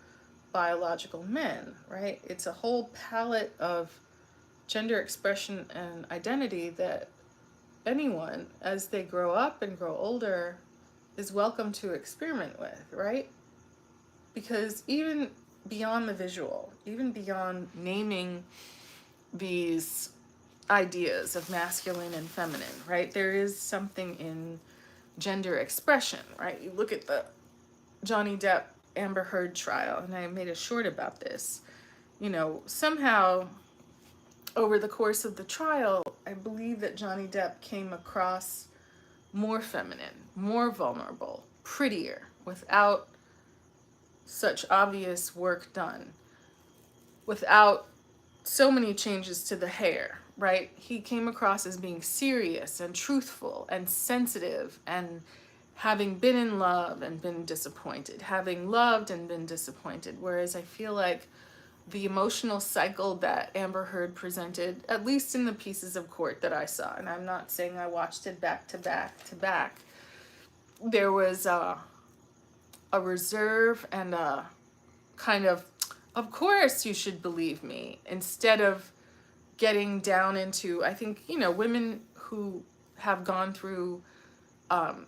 biological men, right? It's a whole palette of gender expression and identity that anyone, as they grow up and grow older, is welcome to experiment with, right? Because even beyond the visual, even beyond naming these ideas of masculine and feminine, right? There is something in gender expression, right? You look at the Johnny Depp Amber Heard trial, and I made a short about this. You know, somehow over the course of the trial, I believe that Johnny Depp came across more feminine, more vulnerable, prettier, without such obvious work done, without so many changes to the hair, right? He came across as being serious and truthful and sensitive, and having been in love and been disappointed, having loved and been disappointed. Whereas I feel like the emotional cycle that Amber Heard presented, at least in the pieces of court that I saw, and I'm not saying I watched it back to back to back, there was a reserve and a kind of course you should believe me, instead of getting down into, I think, you know, women who have gone through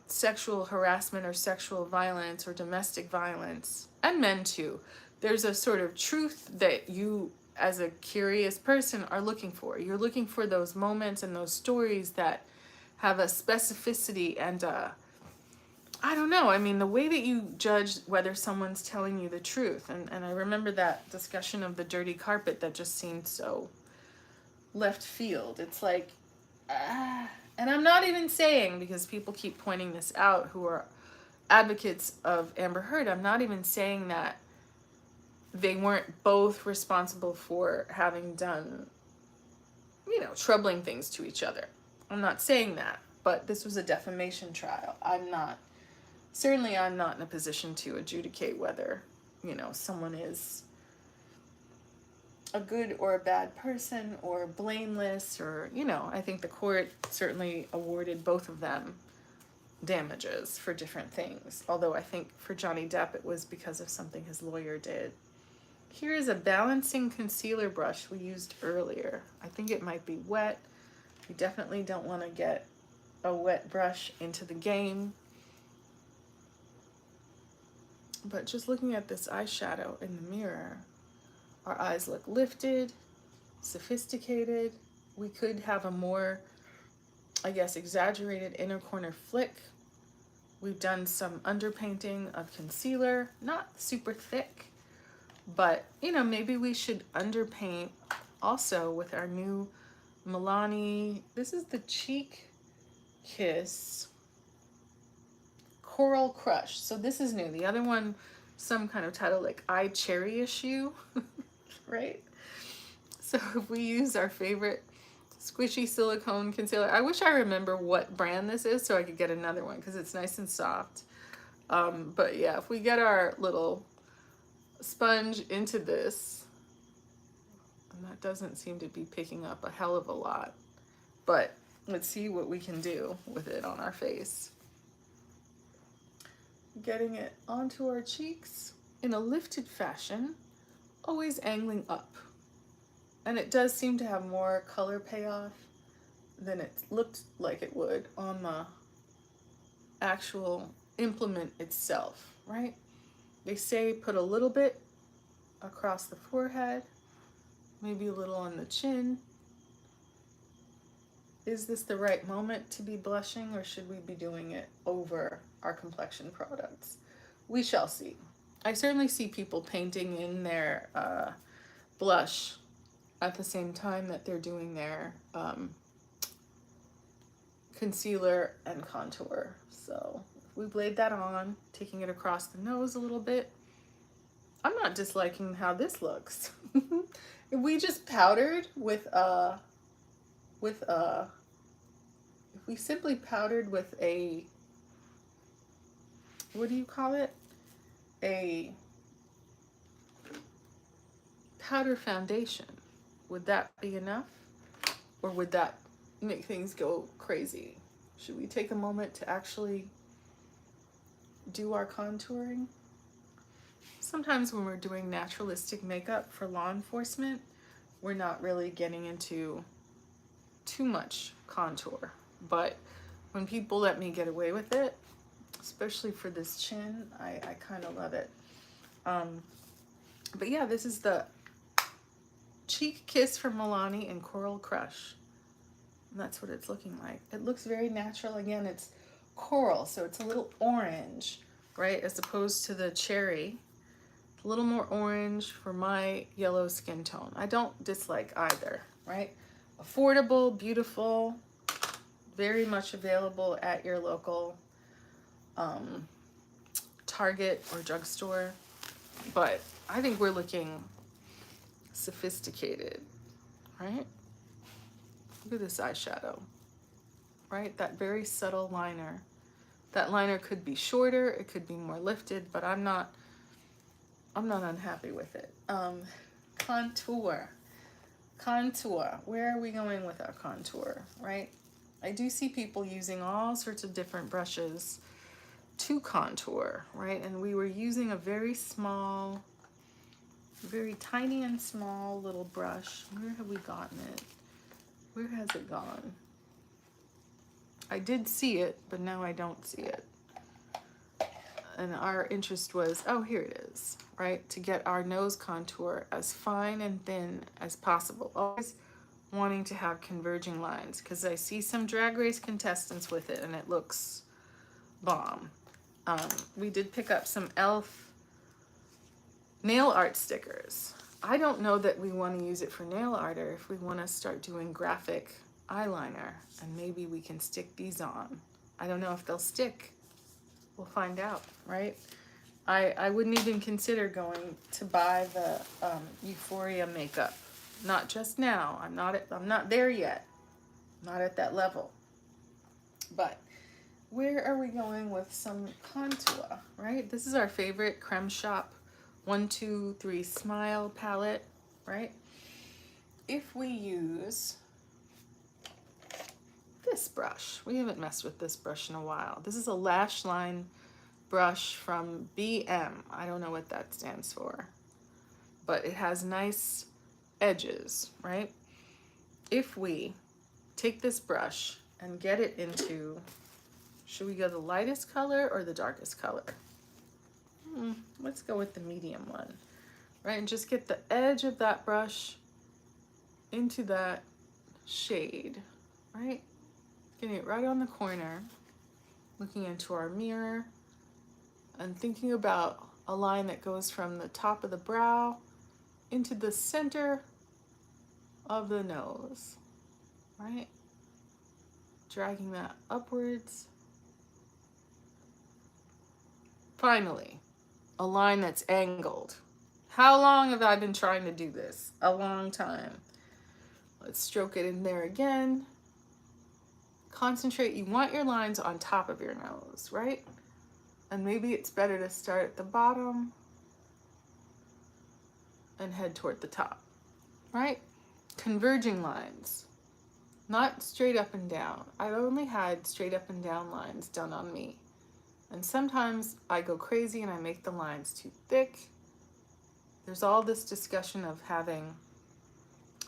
sexual harassment or sexual violence or domestic violence, and men too, there's a sort of truth that you, as a curious person, are looking for. You're looking for those moments and those stories that have a specificity and I don't know, I mean, the way that you judge whether someone's telling you the truth. And I remember that discussion of the dirty carpet that just seemed so left field. It's like, and I'm not even saying, because people keep pointing this out who are advocates of Amber Heard, I'm not even saying that they weren't both responsible for having done, you know, troubling things to each other. I'm not saying that, but this was a defamation trial. I'm not in a position to adjudicate whether, you know, someone is a good or a bad person or blameless, or, you know, I think the court certainly awarded both of them damages for different things. Although I think for Johnny Depp, it was because of something his lawyer did. Here is a balancing concealer brush we used earlier. I think it might be wet. You definitely don't want to get a wet brush into the game. But just looking at this eyeshadow in the mirror, our eyes look lifted, sophisticated. We could have a more, I guess, exaggerated inner corner flick. We've done some underpainting of concealer, not super thick, but, you know, maybe we should underpaint also with our new Milani. This is the Cheek Kiss Coral Crush. So this is new. The other one, some kind of title like I Cherry-ish You, right? So if we use our favorite squishy silicone concealer, I wish I remember what brand this is so I could get another one, because it's nice and soft. But yeah, if we get our little sponge into this, And that doesn't seem to be picking up a hell of a lot. But let's see what we can do with it on our face. Getting it onto our cheeks in a lifted fashion, always angling up. And it does seem to have more color payoff than it looked like it would on the actual implement itself, right? They say put a little bit across the forehead, maybe a little on the chin. Is this the right moment to be blushing, or should we be doing it over our complexion products? We shall see. I certainly see people painting in their blush at the same time that they're doing their concealer and contour. So if we blade that on, taking it across the nose a little bit, I'm not disliking how this looks. If we just powdered if we simply powdered with a, what do you call it? A powder foundation, would that be enough? Or would that make things go crazy? Should we take a moment to actually do our contouring? Sometimes when we're doing naturalistic makeup for law enforcement, we're not really getting into too much contour. But when people let me get away with it, especially for this chin, I kind of love it. But yeah, this is the Cheek Kiss from Milani and Coral Crush. And that's what it's looking like. It looks very natural. Again, it's coral, so it's a little orange, right? As opposed to the cherry. A little more orange for my yellow skin tone. I don't dislike either, right? Affordable, beautiful, very much available at your local Target or drugstore. But I think we're looking sophisticated, right? Look at this eyeshadow, right? That very subtle liner. That liner could be shorter, it could be more lifted, but I'm not unhappy with it. Contour. Where are we going with our contour, right? I do see people using all sorts of different brushes to contour, right? And we were using a very small, very tiny and small little brush. Where have we gotten it? Where has it gone? I did see it, but now I don't see it. And our interest was, oh, here it is, right? To get our nose contour as fine and thin as possible. Always wanting to have converging lines, because I see some Drag Race contestants with it and it looks bomb. We did pick up some e.l.f. nail art stickers. I don't know that we want to use it for nail art, or if we want to start doing graphic eyeliner, and maybe we can stick these on. I don't know if they'll stick. We'll find out, right? I wouldn't even consider going to buy the Euphoria makeup. Not just now. I'm not there yet. Not at that level. But where are we going with some contour, right? This is our favorite Creme Shop 123 Smile palette, right? If we use this brush, we haven't messed with this brush in a while. This is a lash line brush from BM. I don't know what that stands for, but it has nice edges, right? If we take this brush and get it into, should we go the lightest color or the darkest color? Let's go with the medium one, right? And just get the edge of that brush into that shade, right? Getting it right on the corner, looking into our mirror and thinking about a line that goes from the top of the brow into the center of the nose, right? Dragging that upwards. Finally, a line that's angled. How long have I been trying to do this? A long time. Let's stroke it in there again. Concentrate. You want your lines on top of your nose, right? And maybe it's better to start at the bottom and head toward the top. right? Converging lines, not straight up and down. I've only had straight up and down lines done on me. And sometimes I go crazy and I make the lines too thick. There's all this discussion of having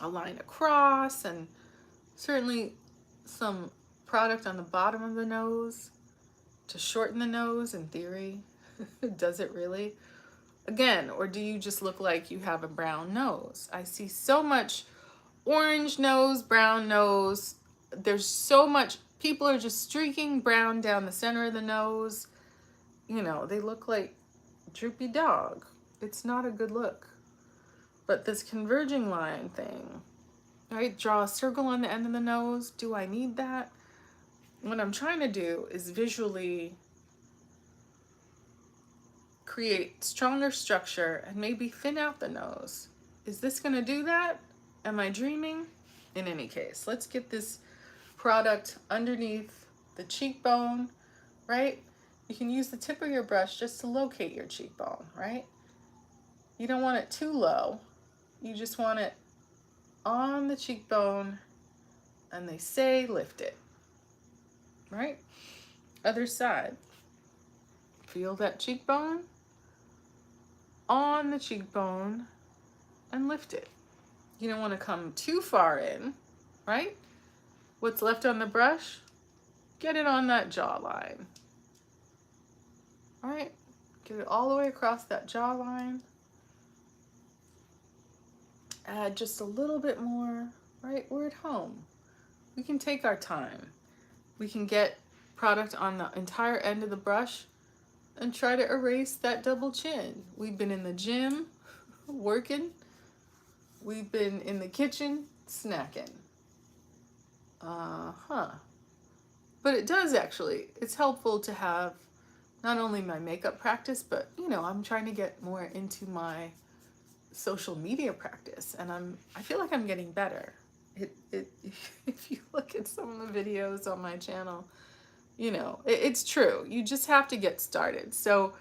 a line across, and certainly some product on the bottom of the nose to shorten the nose in theory. Does it really? Again, or do you just look like you have a brown nose? I see so much orange nose, brown nose. There's so much, people are just streaking brown down the center of the nose. You know, they look like droopy dog. It's not a good look. But this converging line thing, right? Draw a circle on the end of the nose. Do I need that? What I'm trying to do is visually create stronger structure and maybe thin out the nose. Is this going to do that? Am I dreaming? In any case, let's get this product underneath the cheekbone, right? You can use the tip of your brush just to locate your cheekbone, right? You don't want it too low. You just want it on the cheekbone, and they say lift it, right? Other side. Feel that cheekbone, on the cheekbone, and lift it. You don't want to come too far in, right? What's left on the brush, get it on that jawline. All right, get it all the way across that jawline. Add just a little bit more, right? We're at home. We can take our time. We can get product on the entire end of the brush and try to erase that double chin. We've been in the gym working. We've been in the kitchen snacking. But it does actually, it's helpful to have not only my makeup practice, but you know, I'm trying to get more into my social media practice, and I feel like I'm getting better. If you look at some of the videos on my channel, you know, it's true. You just have to get started. So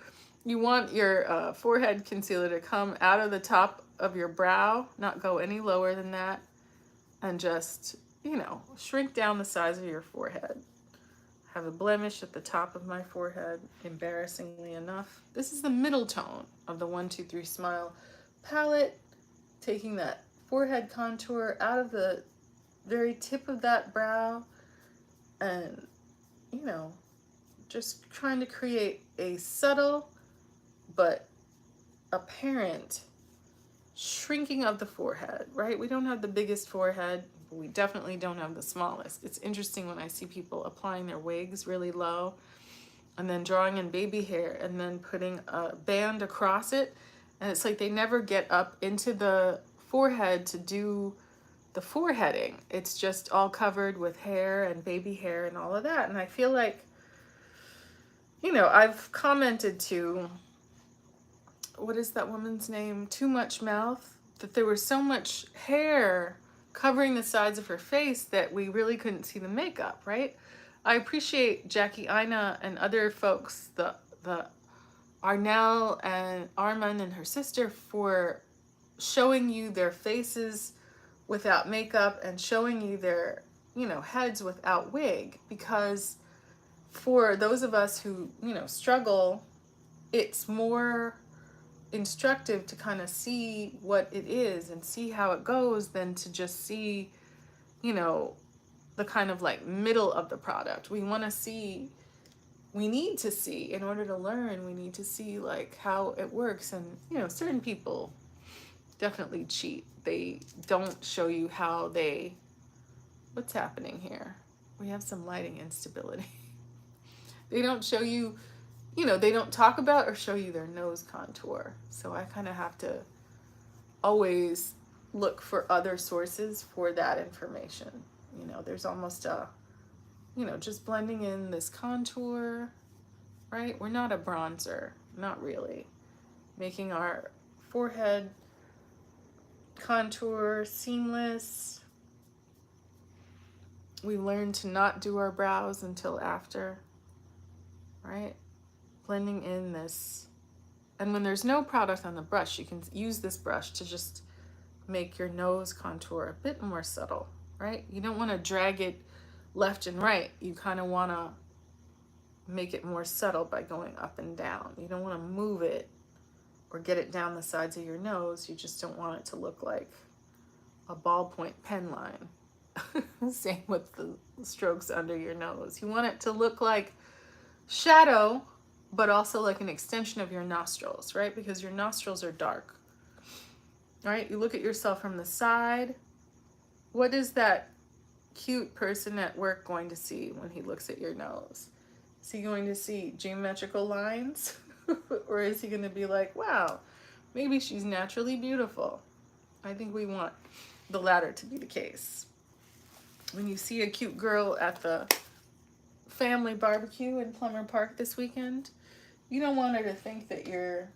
you want your forehead concealer to come out of the top of your brow, not go any lower than that, and just, you know, shrink down the size of your forehead. Have a blemish at the top of my forehead, embarrassingly enough. This is the middle tone of the 123 Smile palette, taking that forehead contour out of the very tip of that brow, and, you know, just trying to create a subtle but apparent shrinking of the forehead, right? We don't have the biggest forehead, but we definitely don't have the smallest. It's interesting when I see people applying their wigs really low and then drawing in baby hair and then putting a band across it, and it's like they never get up into the forehead to do the foreheading. It's just all covered with hair and baby hair and all of that. And I feel like, you know, I've commented to, what is that woman's name? Too Much Mouth, that there was so much hair covering the sides of her face that we really couldn't see the makeup, right? I appreciate Jackie Aina and other folks, the Arnell and Armand and her sister, for showing you their faces without makeup and showing you their, you know, heads without wig, because for those of us who, you know, struggle, it's more instructive to kind of see what it is and see how it goes than to just see, you know, the kind of like middle of the product. We want to see, we need to see, in order to learn, we need to see like how it works. And, you know, certain people definitely cheat. They don't show you how they, what's happening here? We have some lighting instability. They don't show you, you know, they don't talk about or show you their nose contour. So I kind of have to always look for other sources for that information. You know, there's almost a, you know, just blending in this contour, right? We're not a bronzer, not really. Making our forehead contour seamless. We learn to not do our brows until after, right? Blending in this. And when there's no product on the brush, you can use this brush to just make your nose contour a bit more subtle, right? You don't want to drag it left and right. You kind of want to make it more subtle by going up and down. You don't want to move it or get it down the sides of your nose. You just don't want it to look like a ballpoint pen line. Same with the strokes under your nose. You want it to look like shadow, but also like an extension of your nostrils, right? Because your nostrils are dark. All right, you look at yourself from the side. What is that cute person at work going to see when he looks at your nose? Is he going to see geometrical lines? Or is he going to be like, wow, maybe she's naturally beautiful? I think we want the latter to be the case. When you see a cute girl at the family barbecue in Plummer Park this weekend, you don't want her to think that you're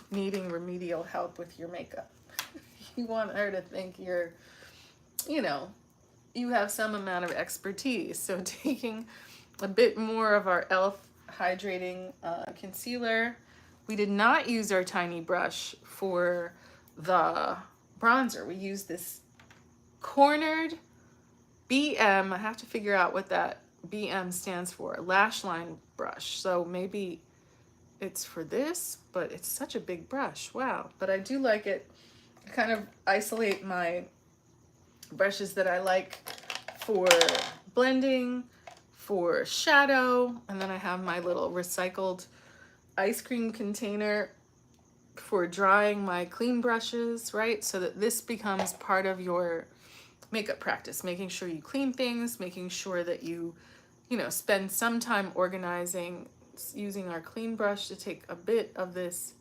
needing remedial help with your makeup. You want her to think you're, you know, you have some amount of expertise. So taking a bit more of our e.l.f. hydrating concealer. We did not use our tiny brush for the bronzer. We used this cornered BM. I have to figure out what that BM stands for. Lash line brush. So maybe it's for this, but it's such a big brush. Wow. But I do like it. I kind of isolate my brushes that I like for blending, for shadow, and then I have my little recycled ice cream container for drying my clean brushes, right? So that this becomes part of your makeup practice, making sure you clean things, making sure that you know, spend some time organizing, using our clean brush to take a bit of this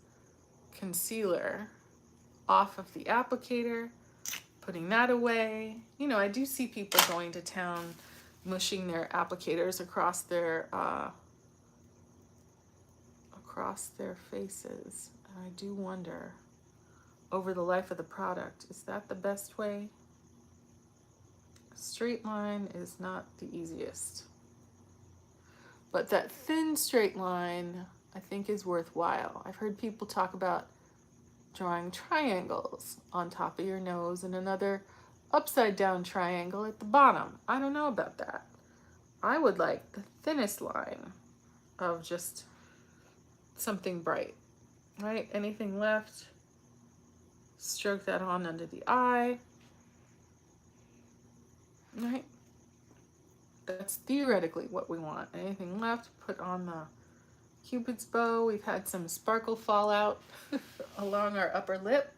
concealer off of the applicator, putting that away. You know, I do see people going to town mushing their applicators across their faces. And I do wonder, over the life of the product, is that the best way? A straight line is not the easiest. But that thin straight line, I think, is worthwhile. I've heard people talk about drawing triangles on top of your nose and another upside down triangle at the bottom. I don't know about that. I would like the thinnest line of just something bright, right? Anything left, stroke that on under the eye, right? That's theoretically what we want. Anything left, put on the Cupid's bow. We've had some sparkle fallout along our upper lip,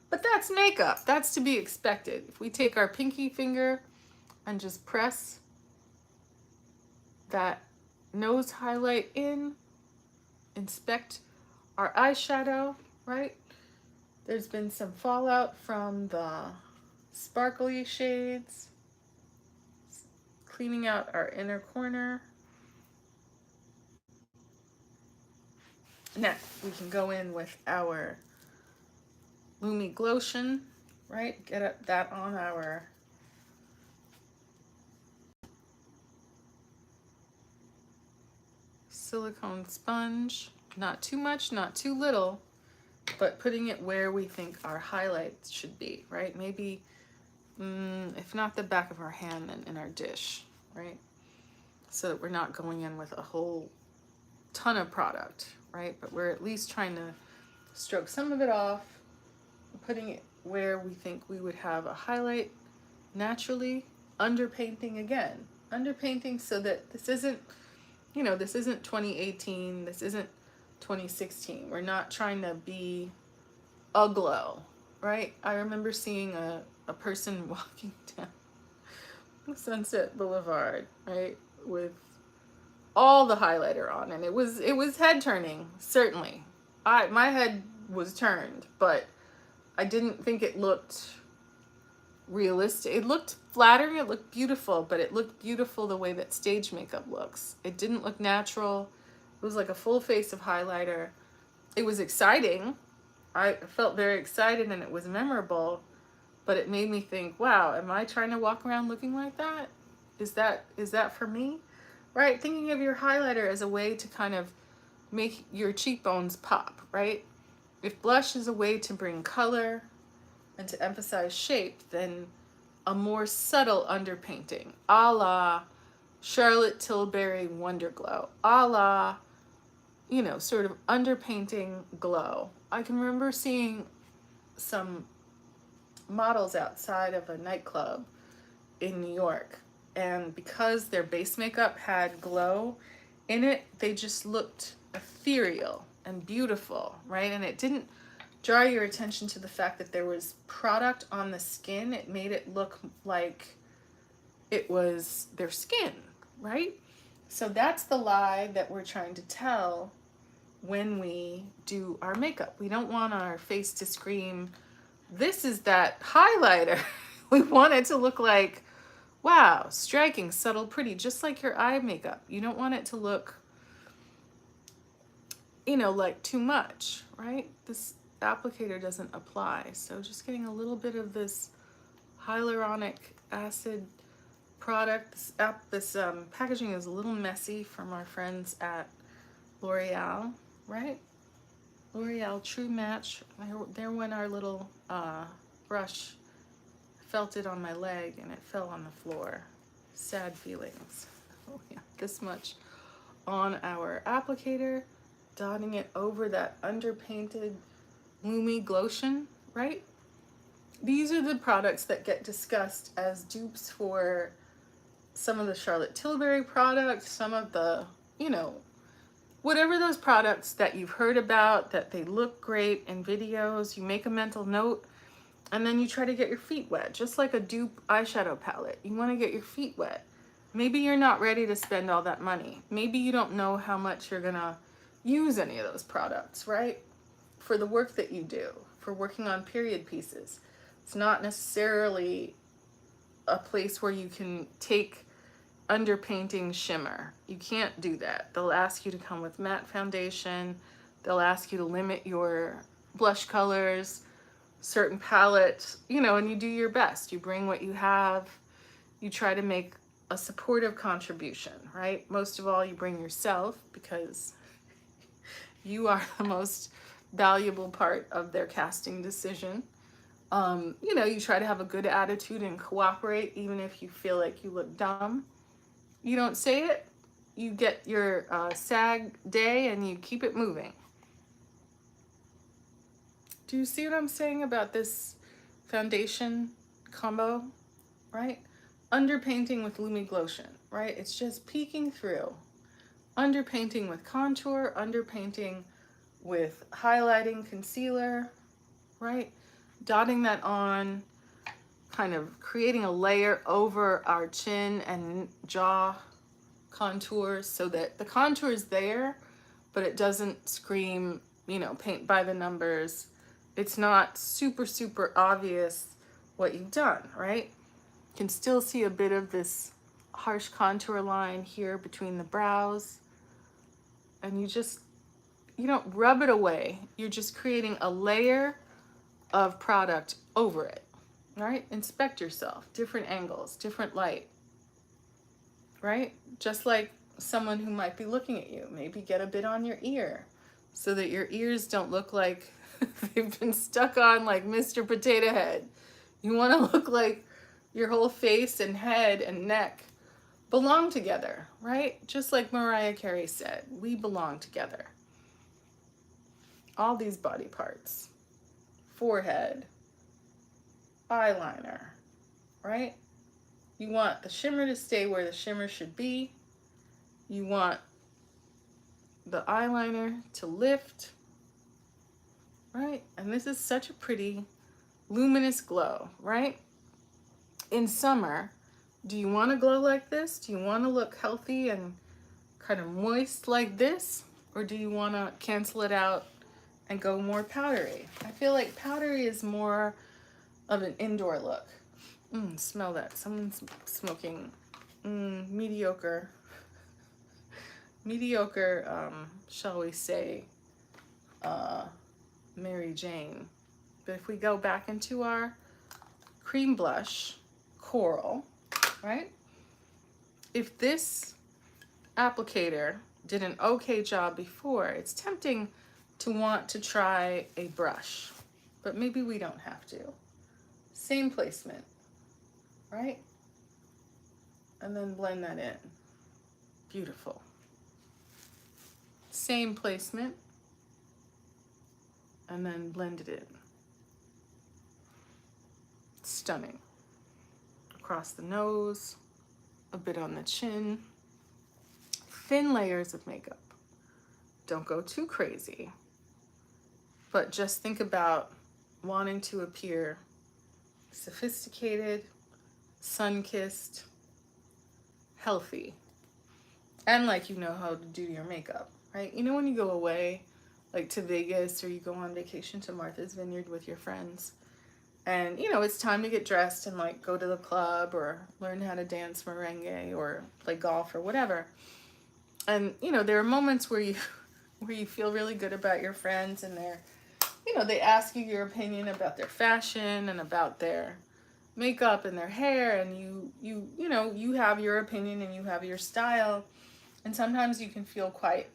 but that's makeup. That's to be expected. If we take our pinky finger and just press that nose highlight in, inspect our eyeshadow, right? There's been some fallout from the sparkly shades. Cleaning out our inner corner. Next, we can go in with our Lumi Glotion, right? Get that on our silicone sponge. Not too much, not too little, but putting it where we think our highlights should be, right? Maybe, if not the back of our hand, then in our dish, right? So that we're not going in with a whole ton of product, right? But we're at least trying to stroke some of it off, putting it where we think we would have a highlight naturally, underpainting again. Underpainting so that this isn't, you know, this isn't 2018, this isn't 2016. We're not trying to be a glow, right? I remember seeing a person walking down Sunset Boulevard, right, with all the highlighter on, and it was head turning, certainly. My head was turned, but I didn't think it looked realistic. It looked flattering, it looked beautiful, but it looked beautiful the way that stage makeup looks. It didn't look natural. It was like a full face of highlighter. It was exciting. I felt very excited and it was memorable, but it made me think, wow, am I trying to walk around looking like that? Is that for me? Right? Thinking of your highlighter as a way to kind of make your cheekbones pop, right? If blush is a way to bring color and to emphasize shape, then a more subtle underpainting, a la Charlotte Tilbury Wonder Glow, a la, you know, sort of underpainting glow. I can remember seeing some models outside of a nightclub in New York, and because their base makeup had glow in it, they just looked ethereal and beautiful, right? And it didn't draw your attention to the fact that there was product on the skin. It made it look like it was their skin, right? So that's the lie that we're trying to tell when we do our makeup. We don't want our face to scream, this is that highlighter. We want it to look like, wow, striking, subtle, pretty, just like your eye makeup. You don't want it to look, you know, like too much, right? This applicator doesn't apply. So just getting a little bit of this hyaluronic acid product. This packaging is a little messy from our friends at L'Oreal, right? L'Oreal True Match. There went our little brush. Felt it on my leg and it fell on the floor. Sad feelings. Oh yeah, this much on our applicator, dotting it over that underpainted Lumi Glotion, right? These are the products that get discussed as dupes for some of the Charlotte Tilbury products, some of the, you know, whatever those products that you've heard about, that they look great in videos, you make a mental note, and then you try to get your feet wet, just like a dupe eyeshadow palette. You want to get your feet wet. Maybe you're not ready to spend all that money. Maybe you don't know how much you're gonna use any of those products, right? For the work that you do, for working on period pieces. It's not necessarily a place where you can take underpainting shimmer. You can't do that. They'll ask you to come with matte foundation. They'll ask you to limit your blush colors, certain palettes, you know, and you do your best. You bring what you have. You try to make a supportive contribution, right? Most of all, you bring yourself, because you are the most valuable part of their casting decision. You know, you try to have a good attitude and cooperate, even if you feel like you look dumb. You don't say it. You get your SAG day and you keep it moving. Do you see what I'm saying about this foundation combo, right? Underpainting with Lumi Glotion, right? It's just peeking through. Underpainting with contour, underpainting with highlighting concealer, right? Dotting that on, kind of creating a layer over our chin and jaw contours so that the contour is there, but it doesn't scream, you know, paint by the numbers. It's not super, super obvious what you've done, right? You can still see a bit of this harsh contour line here between the brows. And you don't rub it away. You're just creating a layer of product over it, right? Inspect yourself, different angles, different light, right? Just like someone who might be looking at you, maybe get a bit on your ear so that your ears don't look like they've been stuck on like Mr. Potato Head. You want to look like your whole face and head and neck belong together, right? Just like Mariah Carey said, we belong together. All these body parts, forehead, eyeliner, right? You want the shimmer to stay where the shimmer should be. You want the eyeliner to lift, right? And this is such a pretty luminous glow, right? In summer, do you want to glow like this? Do you want to look healthy and kind of moist like this? Or do you want to cancel it out and go more powdery? I feel like powdery is more of an indoor look. Smell that. Someone's smoking mediocre, shall we say, Mary Jane. But if we go back into our cream blush, Coral, right? If this applicator did an okay job before, it's tempting to want to try a brush, but maybe we don't have to. Same placement, right? And then blend that in. Beautiful. Same placement, and then blend it in. Stunning. Across the nose, a bit on the chin. Thin layers of makeup. Don't go too crazy, but just think about wanting to appear sophisticated, sun-kissed, healthy, and like you know how to do your makeup, right? You know when you go away, like to Vegas, or you go on vacation to Martha's Vineyard with your friends, and you know it's time to get dressed and like go to the club or learn how to dance merengue or play golf or whatever. And you know there are moments where you feel really good about your friends, and they're, you know, they ask you your opinion about their fashion and about their makeup and their hair, and you know, you have your opinion and you have your style, and sometimes you can feel quite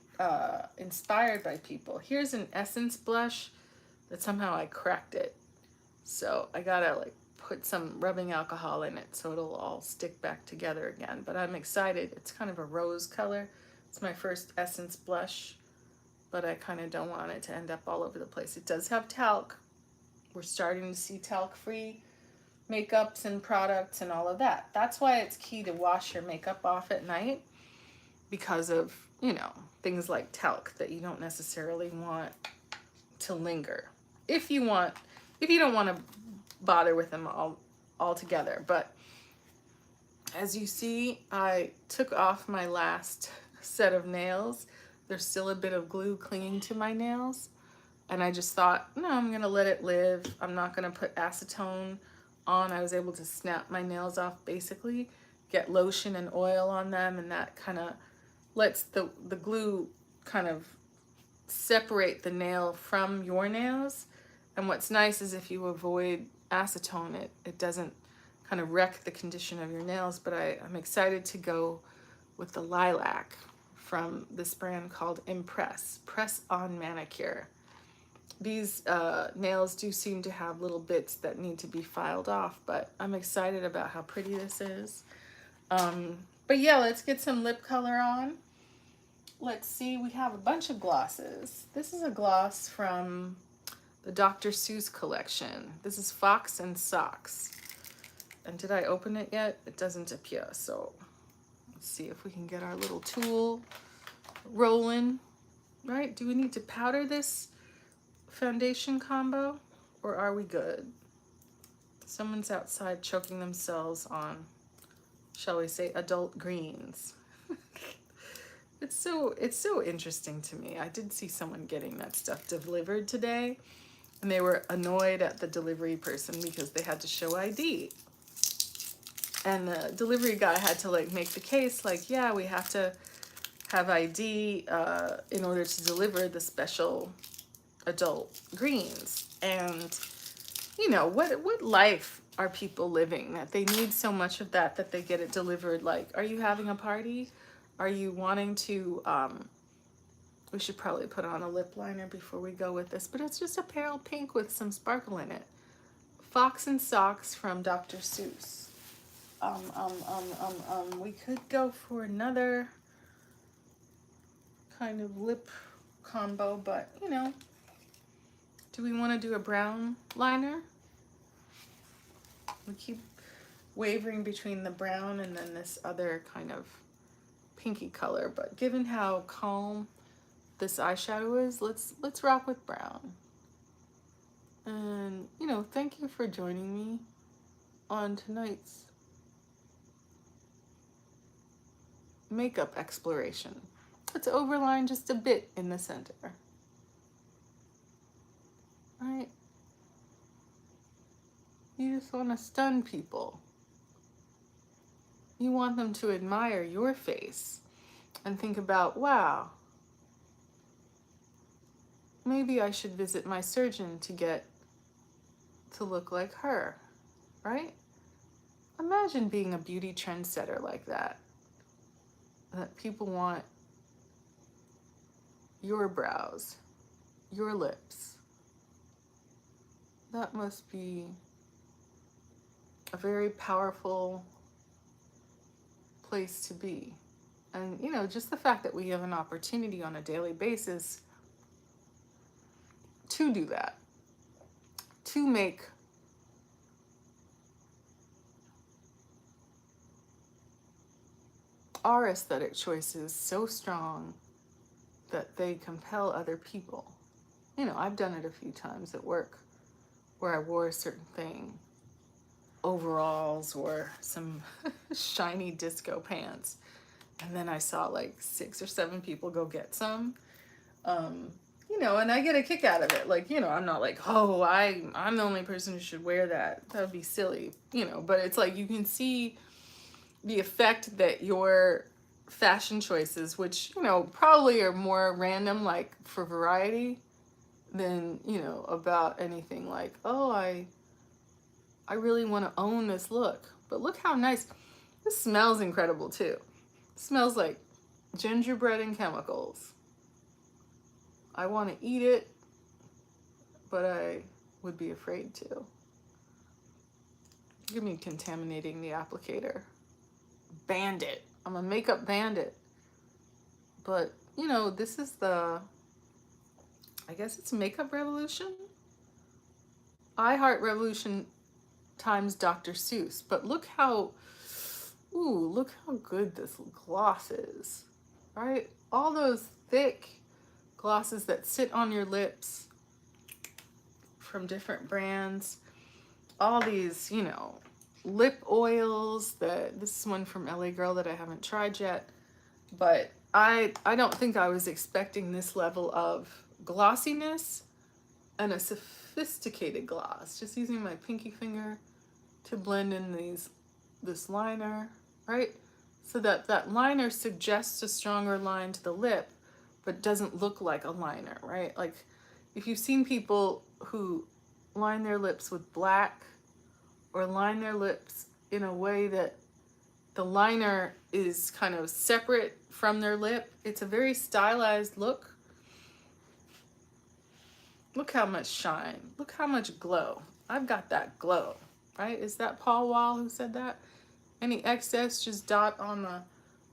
inspired by people. Here's an Essence blush that somehow I cracked it, so I gotta like put some rubbing alcohol in it so it'll all stick back together again. But I'm excited. It's kind of a rose color. It's my first Essence blush, but I kind of don't want it to end up all over the place. It does have talc. We're starting to see talc-free makeups and products and all of that. That's why it's key to wash your makeup off at night, because of, you know, things like talc that you don't necessarily want to linger. If you don't want to bother with them all together. But as you see, I took off my last set of nails. There's still a bit of glue clinging to my nails, and I just thought, no, I'm gonna let it live. I'm not gonna put acetone on. I was able to snap my nails off, basically, get lotion and oil on them, and that kind of lets the glue kind of separate the nail from your nails. And what's nice is if you avoid acetone, it doesn't kind of wreck the condition of your nails. But I'm excited to go with the lilac from this brand called Impress, Press On Manicure. These nails do seem to have little bits that need to be filed off, but I'm excited about how pretty this is. But yeah, let's get some lip color on. Let's see, we have a bunch of glosses. This is a gloss from the Dr. Seuss collection. This is Fox and Socks. And did I open it yet? It doesn't appear, so let's see if we can get our little tool rolling, right? Do we need to powder this foundation combo, or are we good? Someone's outside choking themselves on, shall we say, adult greens. It's so interesting to me. I did see someone getting that stuff delivered today, and they were annoyed at the delivery person because they had to show ID. And the delivery guy had to like make the case like, yeah, we have to have ID in order to deliver the special adult greens. And you know, what life are people living that they need so much of that they get it delivered? Like, are you having a party? Are you wanting to, we should probably put on a lip liner before we go with this, but it's just a pale pink with some sparkle in it. Fox and Socks from Dr. Seuss. We could go for another kind of lip combo, but you know, do we want to do a brown liner? We keep wavering between the brown and then this other kind of pinky color, but given how calm this eyeshadow is, let's rock with brown. And you know, thank you for joining me on tonight's makeup exploration. Let's overline just a bit in the center. Right? You just want to stun people. You want them to admire your face and think about, wow, maybe I should visit my surgeon to get to look like her, right? Imagine being a beauty trendsetter like that people want your brows your lips. That must be a very powerful place to be. And, you know, just the fact that we have an opportunity on a daily basis to do that, to make our aesthetic choices so strong that they compel other people. You know, I've done it a few times at work where I wore a certain thing, overalls or some shiny disco pants, and then I saw like 6 or 7 people go get some. You know, and I get a kick out of it. Like, you know, I'm not like, oh, I'm the only person who should wear that. That would be silly, you know, but it's like you can see the effect that your fashion choices, which, you know, probably are more random, like for variety, than, you know, about anything like, oh, I really want to own this look. But look how nice. This smells incredible too. It smells like gingerbread and chemicals. I want to eat it, but I would be afraid to. Give me contaminating the applicator. Bandit. I'm a makeup bandit. But, you know, this is the, I guess it's makeup revolution? I Heart Revolution times Dr. Seuss. But look how, look how good this gloss is, right? All those thick glosses that sit on your lips from different brands. All these, you know, lip oils. This is one from LA Girl that I haven't tried yet. But I don't think I was expecting this level of glossiness and a sophisticated gloss. Just using my pinky finger to blend in this liner, right? So that liner suggests a stronger line to the lip, but doesn't look like a liner, right? Like if you've seen people who line their lips with black or line their lips in a way that the liner is kind of separate from their lip, it's a very stylized look. Look how much shine. Look how much glow. I've got that glow, right? Is that Paul Wall who said that? Any excess, just dot on the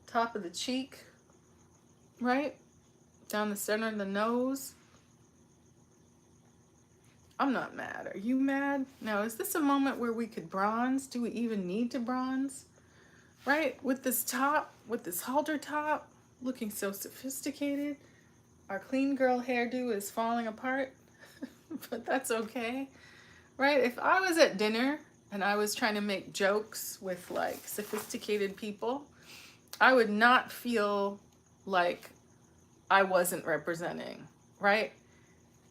top of the cheek, right? Down the center of the nose. I'm not mad. Are you mad? Now, is this a moment where we could bronze? Do we even need to bronze? Right? With this top, with this halter top, looking so sophisticated. Our clean girl hairdo is falling apart, but that's okay. Right? If I was at dinner and I was trying to make jokes with like sophisticated people, I would not feel like I wasn't representing, right?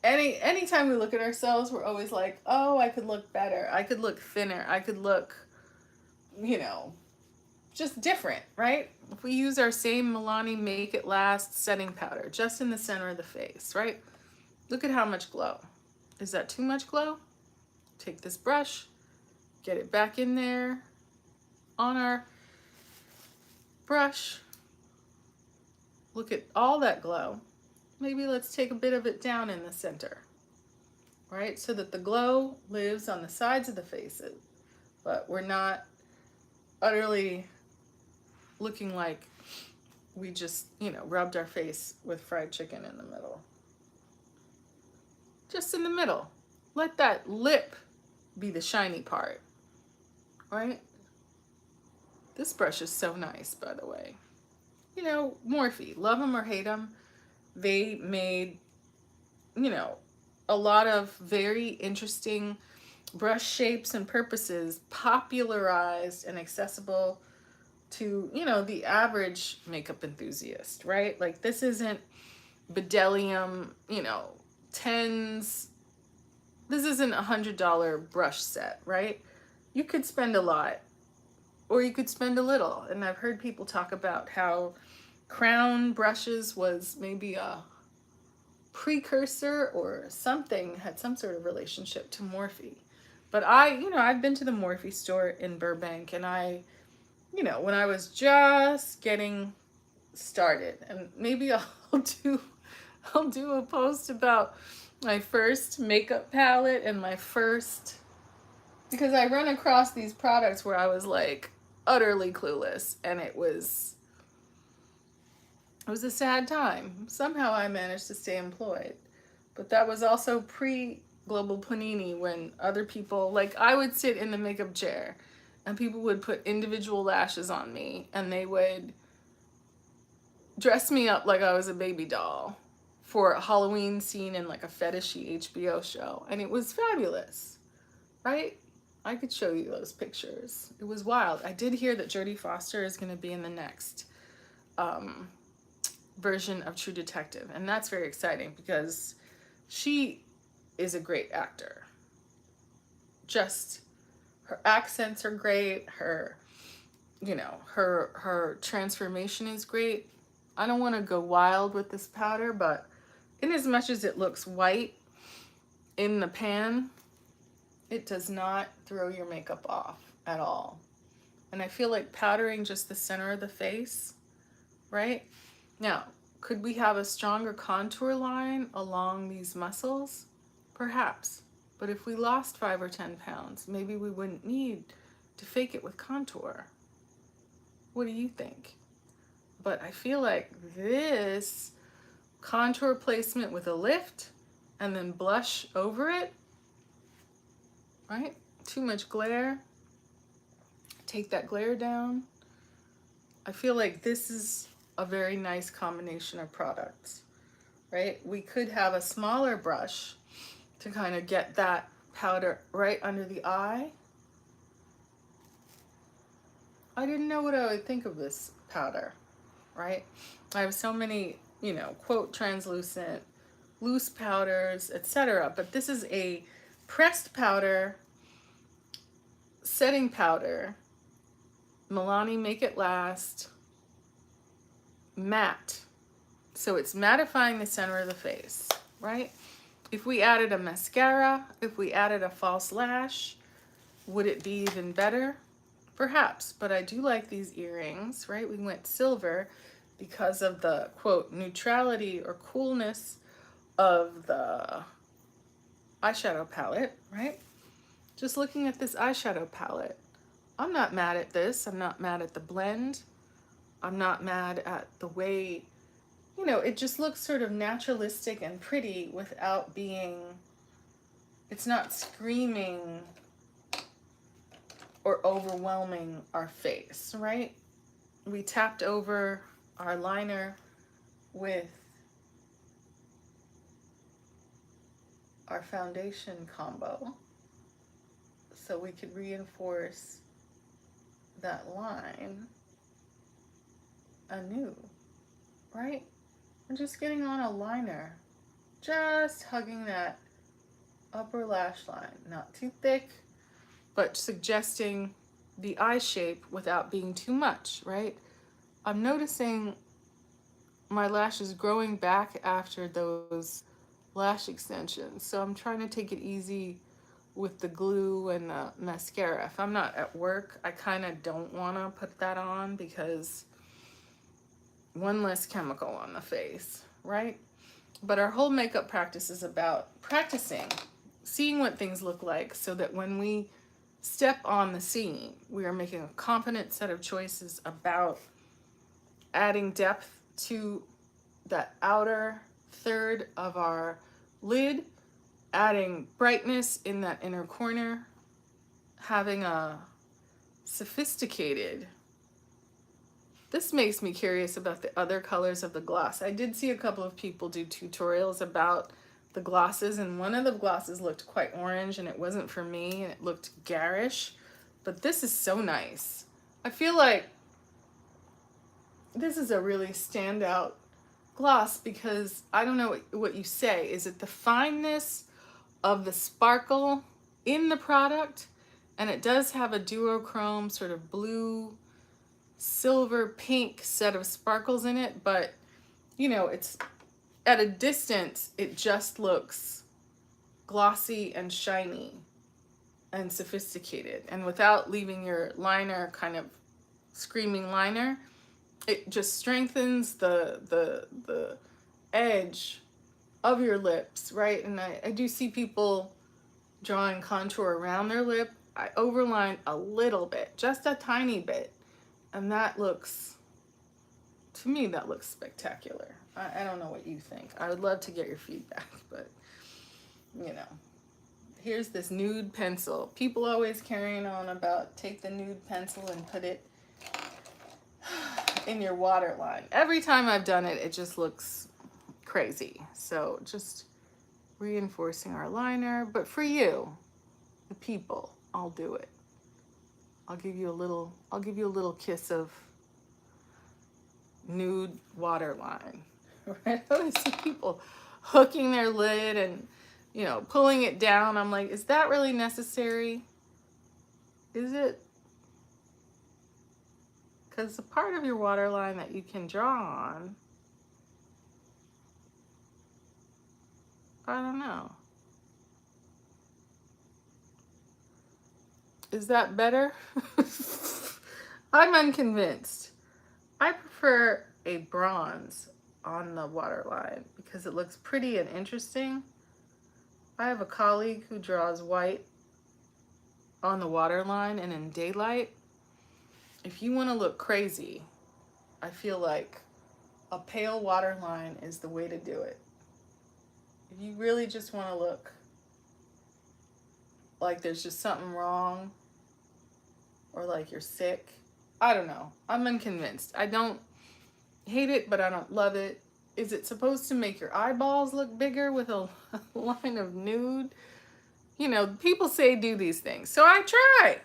Anytime we look at ourselves, we're always like, oh, I could look better. I could look thinner. I could look, you know, just different, right? If we use our same Milani Make It Last setting powder just in the center of the face, right? Look at how much glow. Is that too much glow? Take this brush, get it back in there on our brush. Look at all that glow. Maybe let's take a bit of it down in the center, right? So that the glow lives on the sides of the faces, but we're not utterly looking like we just, you know, rubbed our face with fried chicken in the middle. Just in the middle. Let that lip be the shiny part, right? This brush is so nice, by the way. You know, Morphe, love them or hate them, they made, you know, a lot of very interesting brush shapes and purposes popularized and accessible to, you know, the average makeup enthusiast, right? Like this isn't Bedellium, you know, tens. This isn't $100 brush set, right? You could spend a lot or you could spend a little. And I've heard people talk about how Crown brushes was maybe a precursor or something, had some sort of relationship to Morphe. But I've been to the Morphe store in Burbank, and when I was just getting started, and maybe I'll do I'll do a post about my first makeup palette and my first, because I run across these products where I was like utterly clueless, and it was a sad time. Somehow I managed to stay employed. But that was also pre Global Panini, when other people, like I would sit in the makeup chair and people would put individual lashes on me and they would dress me up like I was a baby doll for a Halloween scene in like a fetishy HBO show. And it was fabulous, right? I could show you those pictures. It was wild. I did hear that Jodie Foster is going to be in the next version of True Detective. And that's very exciting because she is a great actor. Just her accents are great. Her, her transformation is great. I don't want to go wild with this powder, but in as much as it looks white in the pan, it does not throw your makeup off at all. And I feel like powdering just the center of the face, right? Now, could we have a stronger contour line along these muscles? Perhaps. But if we lost 5 or 10 pounds, maybe we wouldn't need to fake it with contour. What do you think? But I feel like this contour placement with a lift and then blush over it, right? Too much glare. Take that glare down. I feel like this is a very nice combination of products, right? We could have a smaller brush to kind of get that powder right under the eye. I didn't know what I would think of this powder, right? I have so many, quote, translucent, loose powders, etc. But this is a pressed powder, setting powder, Milani Make It Last, matte. So it's mattifying the center of the face, right? If we added a mascara, if we added a false lash, would it be even better? Perhaps, but I do like these earrings, right? We went silver because of the, quote, neutrality or coolness of the eyeshadow palette, right? Just looking at this eyeshadow palette, I'm not mad at this. I'm not mad at the blend. I'm not mad at the way, it just looks sort of naturalistic and pretty without being, it's not screaming or overwhelming our face, right? We tapped over our liner with our foundation combo so we could reinforce that line anew, right? We're just getting on a liner, just hugging that upper lash line, not too thick, but suggesting the eye shape without being too much, right? I'm noticing my lashes growing back after those lash extensions, so I'm trying to take it easy with the glue and the mascara. If I'm not at work, I kind of don't want to put that on because one less chemical on the face, right? But our whole makeup practice is about practicing, seeing what things look like so that when we step on the scene, we are making a confident set of choices about adding depth to that outer third of our lid, adding brightness in that inner corner, having a sophisticated. This makes me curious about the other colors of the gloss. I did see a couple of people do tutorials about the glosses, and one of the glosses looked quite orange and it wasn't for me and it looked garish, but this is so nice. I feel like this is a really standout gloss because I don't know what you say. Is it the fineness of the sparkle in the product? And it does have a duochrome sort of blue, silver, pink set of sparkles in it, but it's at a distance, it just looks glossy and shiny and sophisticated. And without leaving your liner kind of screaming liner, it just strengthens the edge of your lips, right? And I do see people drawing contour around their lip. I overline a little bit, just a tiny bit. And that looks, to me, that looks spectacular. I don't know what you think. I would love to get your feedback, but you know. Here's this nude pencil. People always carrying on about take the nude pencil and put it in your waterline. Every time I've done it, it just looks crazy. So just reinforcing our liner. But for you, the people, I'll do it. I'll give you a little kiss of nude waterline. Right? I always see people hooking their lid and, you know, pulling it down. I'm like, is that really necessary? Is it? Because the part of your waterline that you can draw on, I don't know. Is that better? I'm unconvinced. I prefer a bronze on the waterline because it looks pretty and interesting. I have a colleague who draws white on the waterline and in daylight. If you want to look crazy, I feel like a pale waterline is the way to do it. If you really just want to look like there's just something wrong or like you're sick, I don't know. I'm unconvinced. I don't hate it, but I don't love it. Is it supposed to make your eyeballs look bigger with a line of nude? You know, people say do these things. So I try.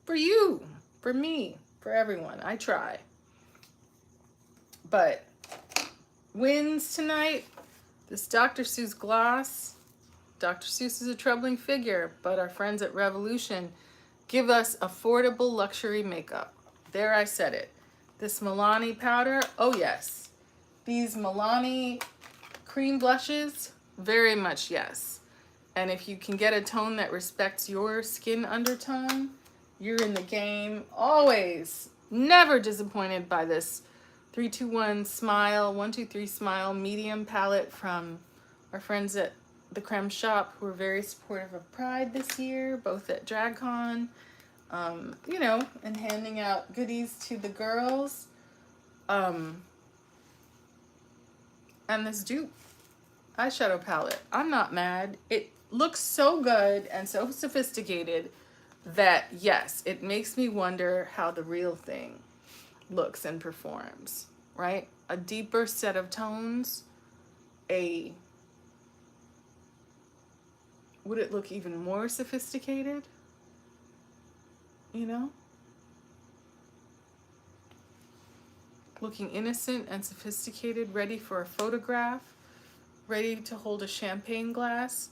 For you, for me, for everyone. I try. But wins tonight, this Dr. Seuss gloss. Dr. Seuss is a troubling figure, but our friends at Revolution give us affordable luxury makeup. There, I said it. This Milani powder, oh yes. These Milani cream blushes, very much yes. And if you can get a tone that respects your skin undertone, you're in the game. Always, never disappointed by this 321 Smile, 123 Smile medium palette from our friends at the Creme Shop, who are very supportive of Pride this year, both at DragCon, you know, and handing out goodies to the girls. And this Dupe eyeshadow palette, I'm not mad. It looks so good and so sophisticated that, yes, it makes me wonder how the real thing looks and performs, right? A deeper set of tones, would it look even more sophisticated? You know? Looking innocent and sophisticated, ready for a photograph, ready to hold a champagne glass,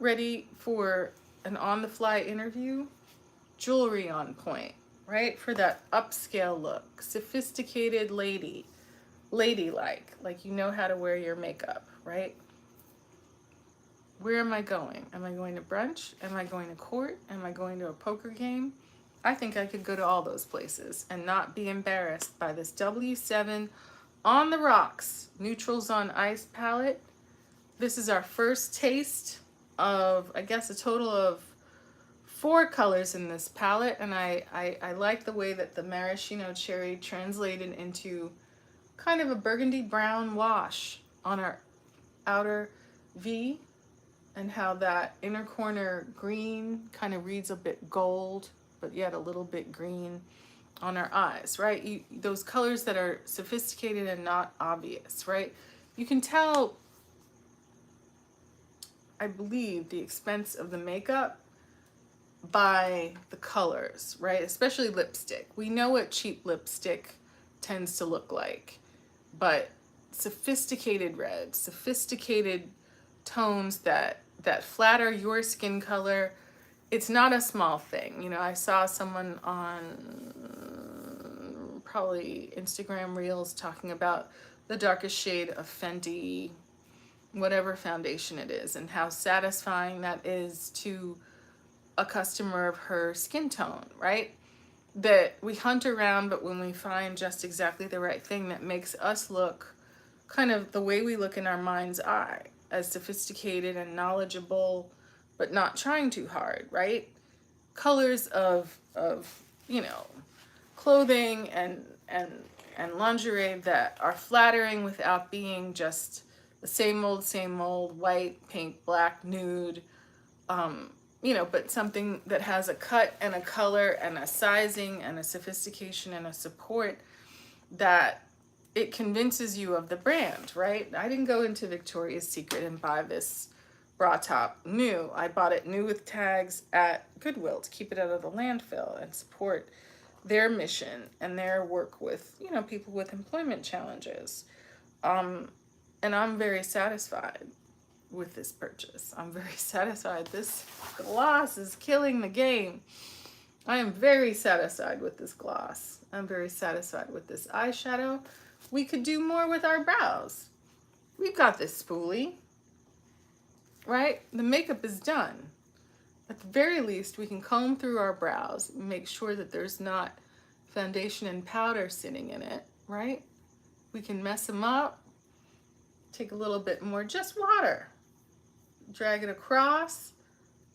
ready for an on-the-fly interview, jewelry on point, right? For that upscale look, sophisticated ladylike, like you know how to wear your makeup, right? Where am I going? Am I going to brunch? Am I going to court? Am I going to a poker game? I think I could go to all those places and not be embarrassed by this W7 On the Rocks Neutrals on Ice palette. This is our first taste of, I guess, a total of 4 colors in this palette, and I like the way that the maraschino cherry translated into kind of a burgundy brown wash on our outer V, and how that inner corner green kind of reads a bit gold, but yet a little bit green on our eyes, right? Those colors that are sophisticated and not obvious, right? You can tell, I believe, the expense of the makeup by the colors, right? Especially lipstick. We know what cheap lipstick tends to look like, but sophisticated reds, sophisticated tones that flatter your skin color, it's not a small thing. You know, I saw someone on probably Instagram Reels talking about the darkest shade of Fenty, whatever foundation it is, and how satisfying that is to a customer of her skin tone, right? That we hunt around, but when we find just exactly the right thing that makes us look kind of the way we look in our mind's eye, as sophisticated and knowledgeable, but not trying too hard, right? Colors of you know, clothing and lingerie that are flattering without being just the same old white, pink, black, nude, you know, but something that has a cut and a color and a sizing and a sophistication and a support that it convinces you of the brand, right? I didn't go into Victoria's Secret and buy this bra top new. I bought it new with tags at Goodwill to keep it out of the landfill and support their mission and their work with, you know, people with employment challenges. And I'm very satisfied with this purchase. I'm very satisfied. This gloss is killing the game. I am very satisfied with this gloss. I'm very satisfied with this eyeshadow. We could do more with our brows. We've got this spoolie, right? The makeup is done. At the very least, we can comb through our brows and make sure that there's not foundation and powder sitting in it, right? We can mess them up. Take a little bit more, just water. Drag it across,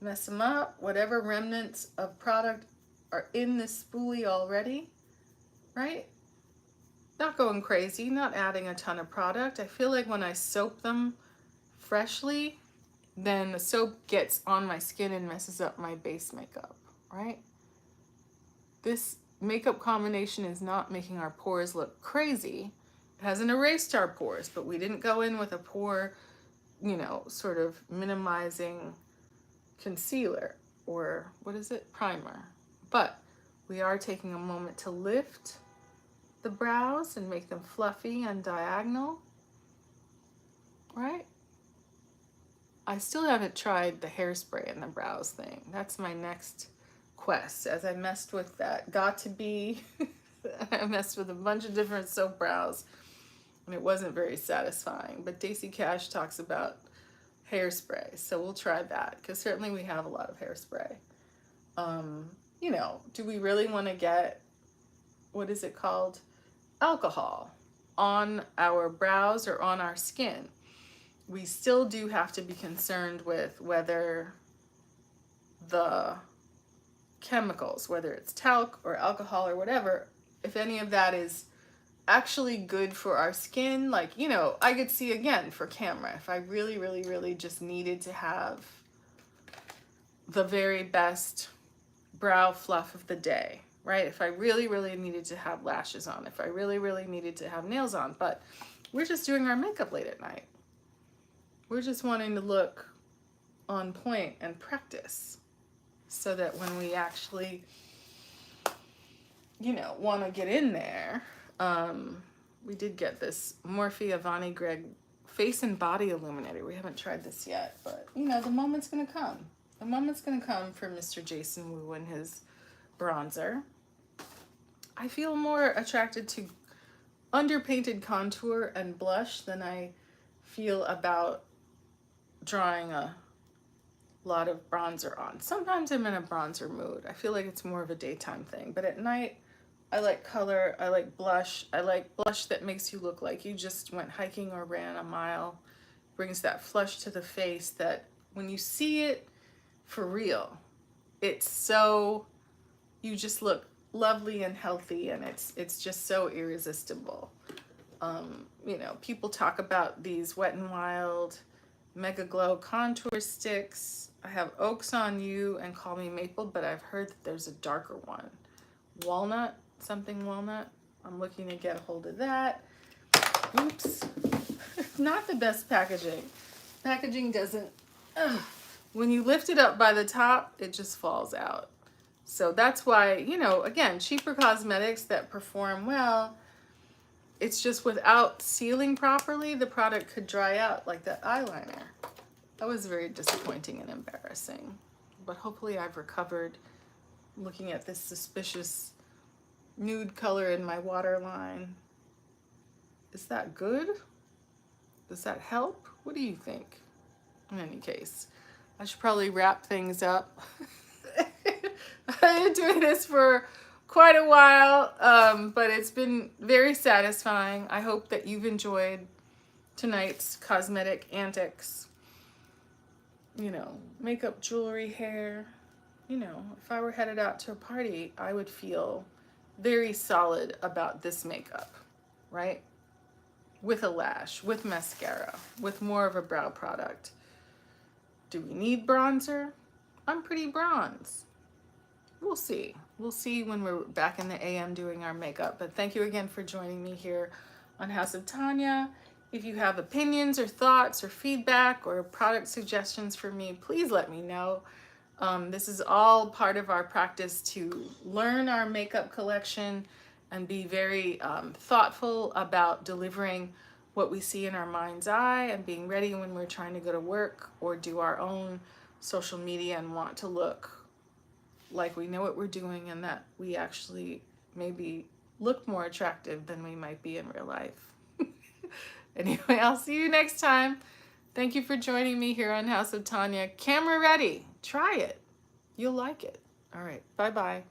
mess them up. Whatever remnants of product are in this spoolie already, right? Not going crazy, not adding a ton of product. I feel like when I soap them freshly, then the soap gets on my skin and messes up my base makeup, right? This makeup combination is not making our pores look crazy. It hasn't erased our pores, but we didn't go in with a pore, you know, sort of minimizing concealer or what is it? Primer. But we are taking a moment to lift the brows and make them fluffy and diagonal, right? I still haven't tried the hairspray in the brows thing. That's my next quest. As I messed with that Got To Be, I messed with a bunch of different soap brows and it wasn't very satisfying. But Daisy Cash talks about hairspray, so we'll try that because certainly we have a lot of hairspray. You know, do we really want to get, what is it called? Alcohol on our brows or on our skin? We still do have to be concerned with whether the chemicals, whether it's talc or alcohol or whatever, if any of that is actually good for our skin. Like, you know, I could see again for camera, if I really just needed to have the very best brow fluff of the day, right? If I really needed to have lashes on, if I really needed to have nails on, but we're just doing our makeup late at night. We're just wanting to look on point and practice so that when we actually, you know, want to get in there, we did get this Morphe Avani Greg face and body illuminator. We haven't tried this yet, but you know, the moment's gonna come. The moment's gonna come for Mr. Jason Wu and his bronzer. I feel more attracted to underpainted contour and blush than I feel about drawing a lot of bronzer on. Sometimes I'm in a bronzer mood. I feel like it's more of a daytime thing, but at night I like color, I like blush that makes you look like you just went hiking or ran a mile. Brings that flush to the face that when you see it for real, it's so, you just look lovely and healthy, and it's just so irresistible. You know, people talk about these Wet n Wild Mega Glow contour sticks. I have Oaks on You and Call Me Maple, but I've heard that there's a darker one. Walnut, something walnut. I'm looking to get a hold of that. Oops. Not the best packaging. Packaging doesn't, when you lift it up by the top, it just falls out. So that's why, you know, again, cheaper cosmetics that perform well, it's just without sealing properly, the product could dry out like that eyeliner. That was very disappointing and embarrassing. But hopefully I've recovered looking at this suspicious nude color in my waterline. Is that good? Does that help? What do you think? In any case, I should probably wrap things up. I've been doing this for quite a while, but it's been very satisfying. I hope that you've enjoyed tonight's cosmetic antics. you know, makeup, jewelry, hair. You know, if I were headed out to a party, I would feel very solid about this makeup, right? With a lash, with mascara, with more of a brow product. Do we need bronzer? I'm pretty bronze. We'll see. We'll see when we're back in the AM doing our makeup. But thank you again for joining me here on House of Tanya. If you have opinions or thoughts or feedback or product suggestions for me, please let me know. This is all part of our practice to learn our makeup collection and be very thoughtful about delivering what we see in our mind's eye and being ready when we're trying to go to work or do our own social media and want to look like we know what we're doing and that we actually maybe look more attractive than we might be in real life. Anyway, I'll see you next time. Thank you for joining me here on House of Tanya. Camera ready. Try it. You'll like it. All right. Bye-bye.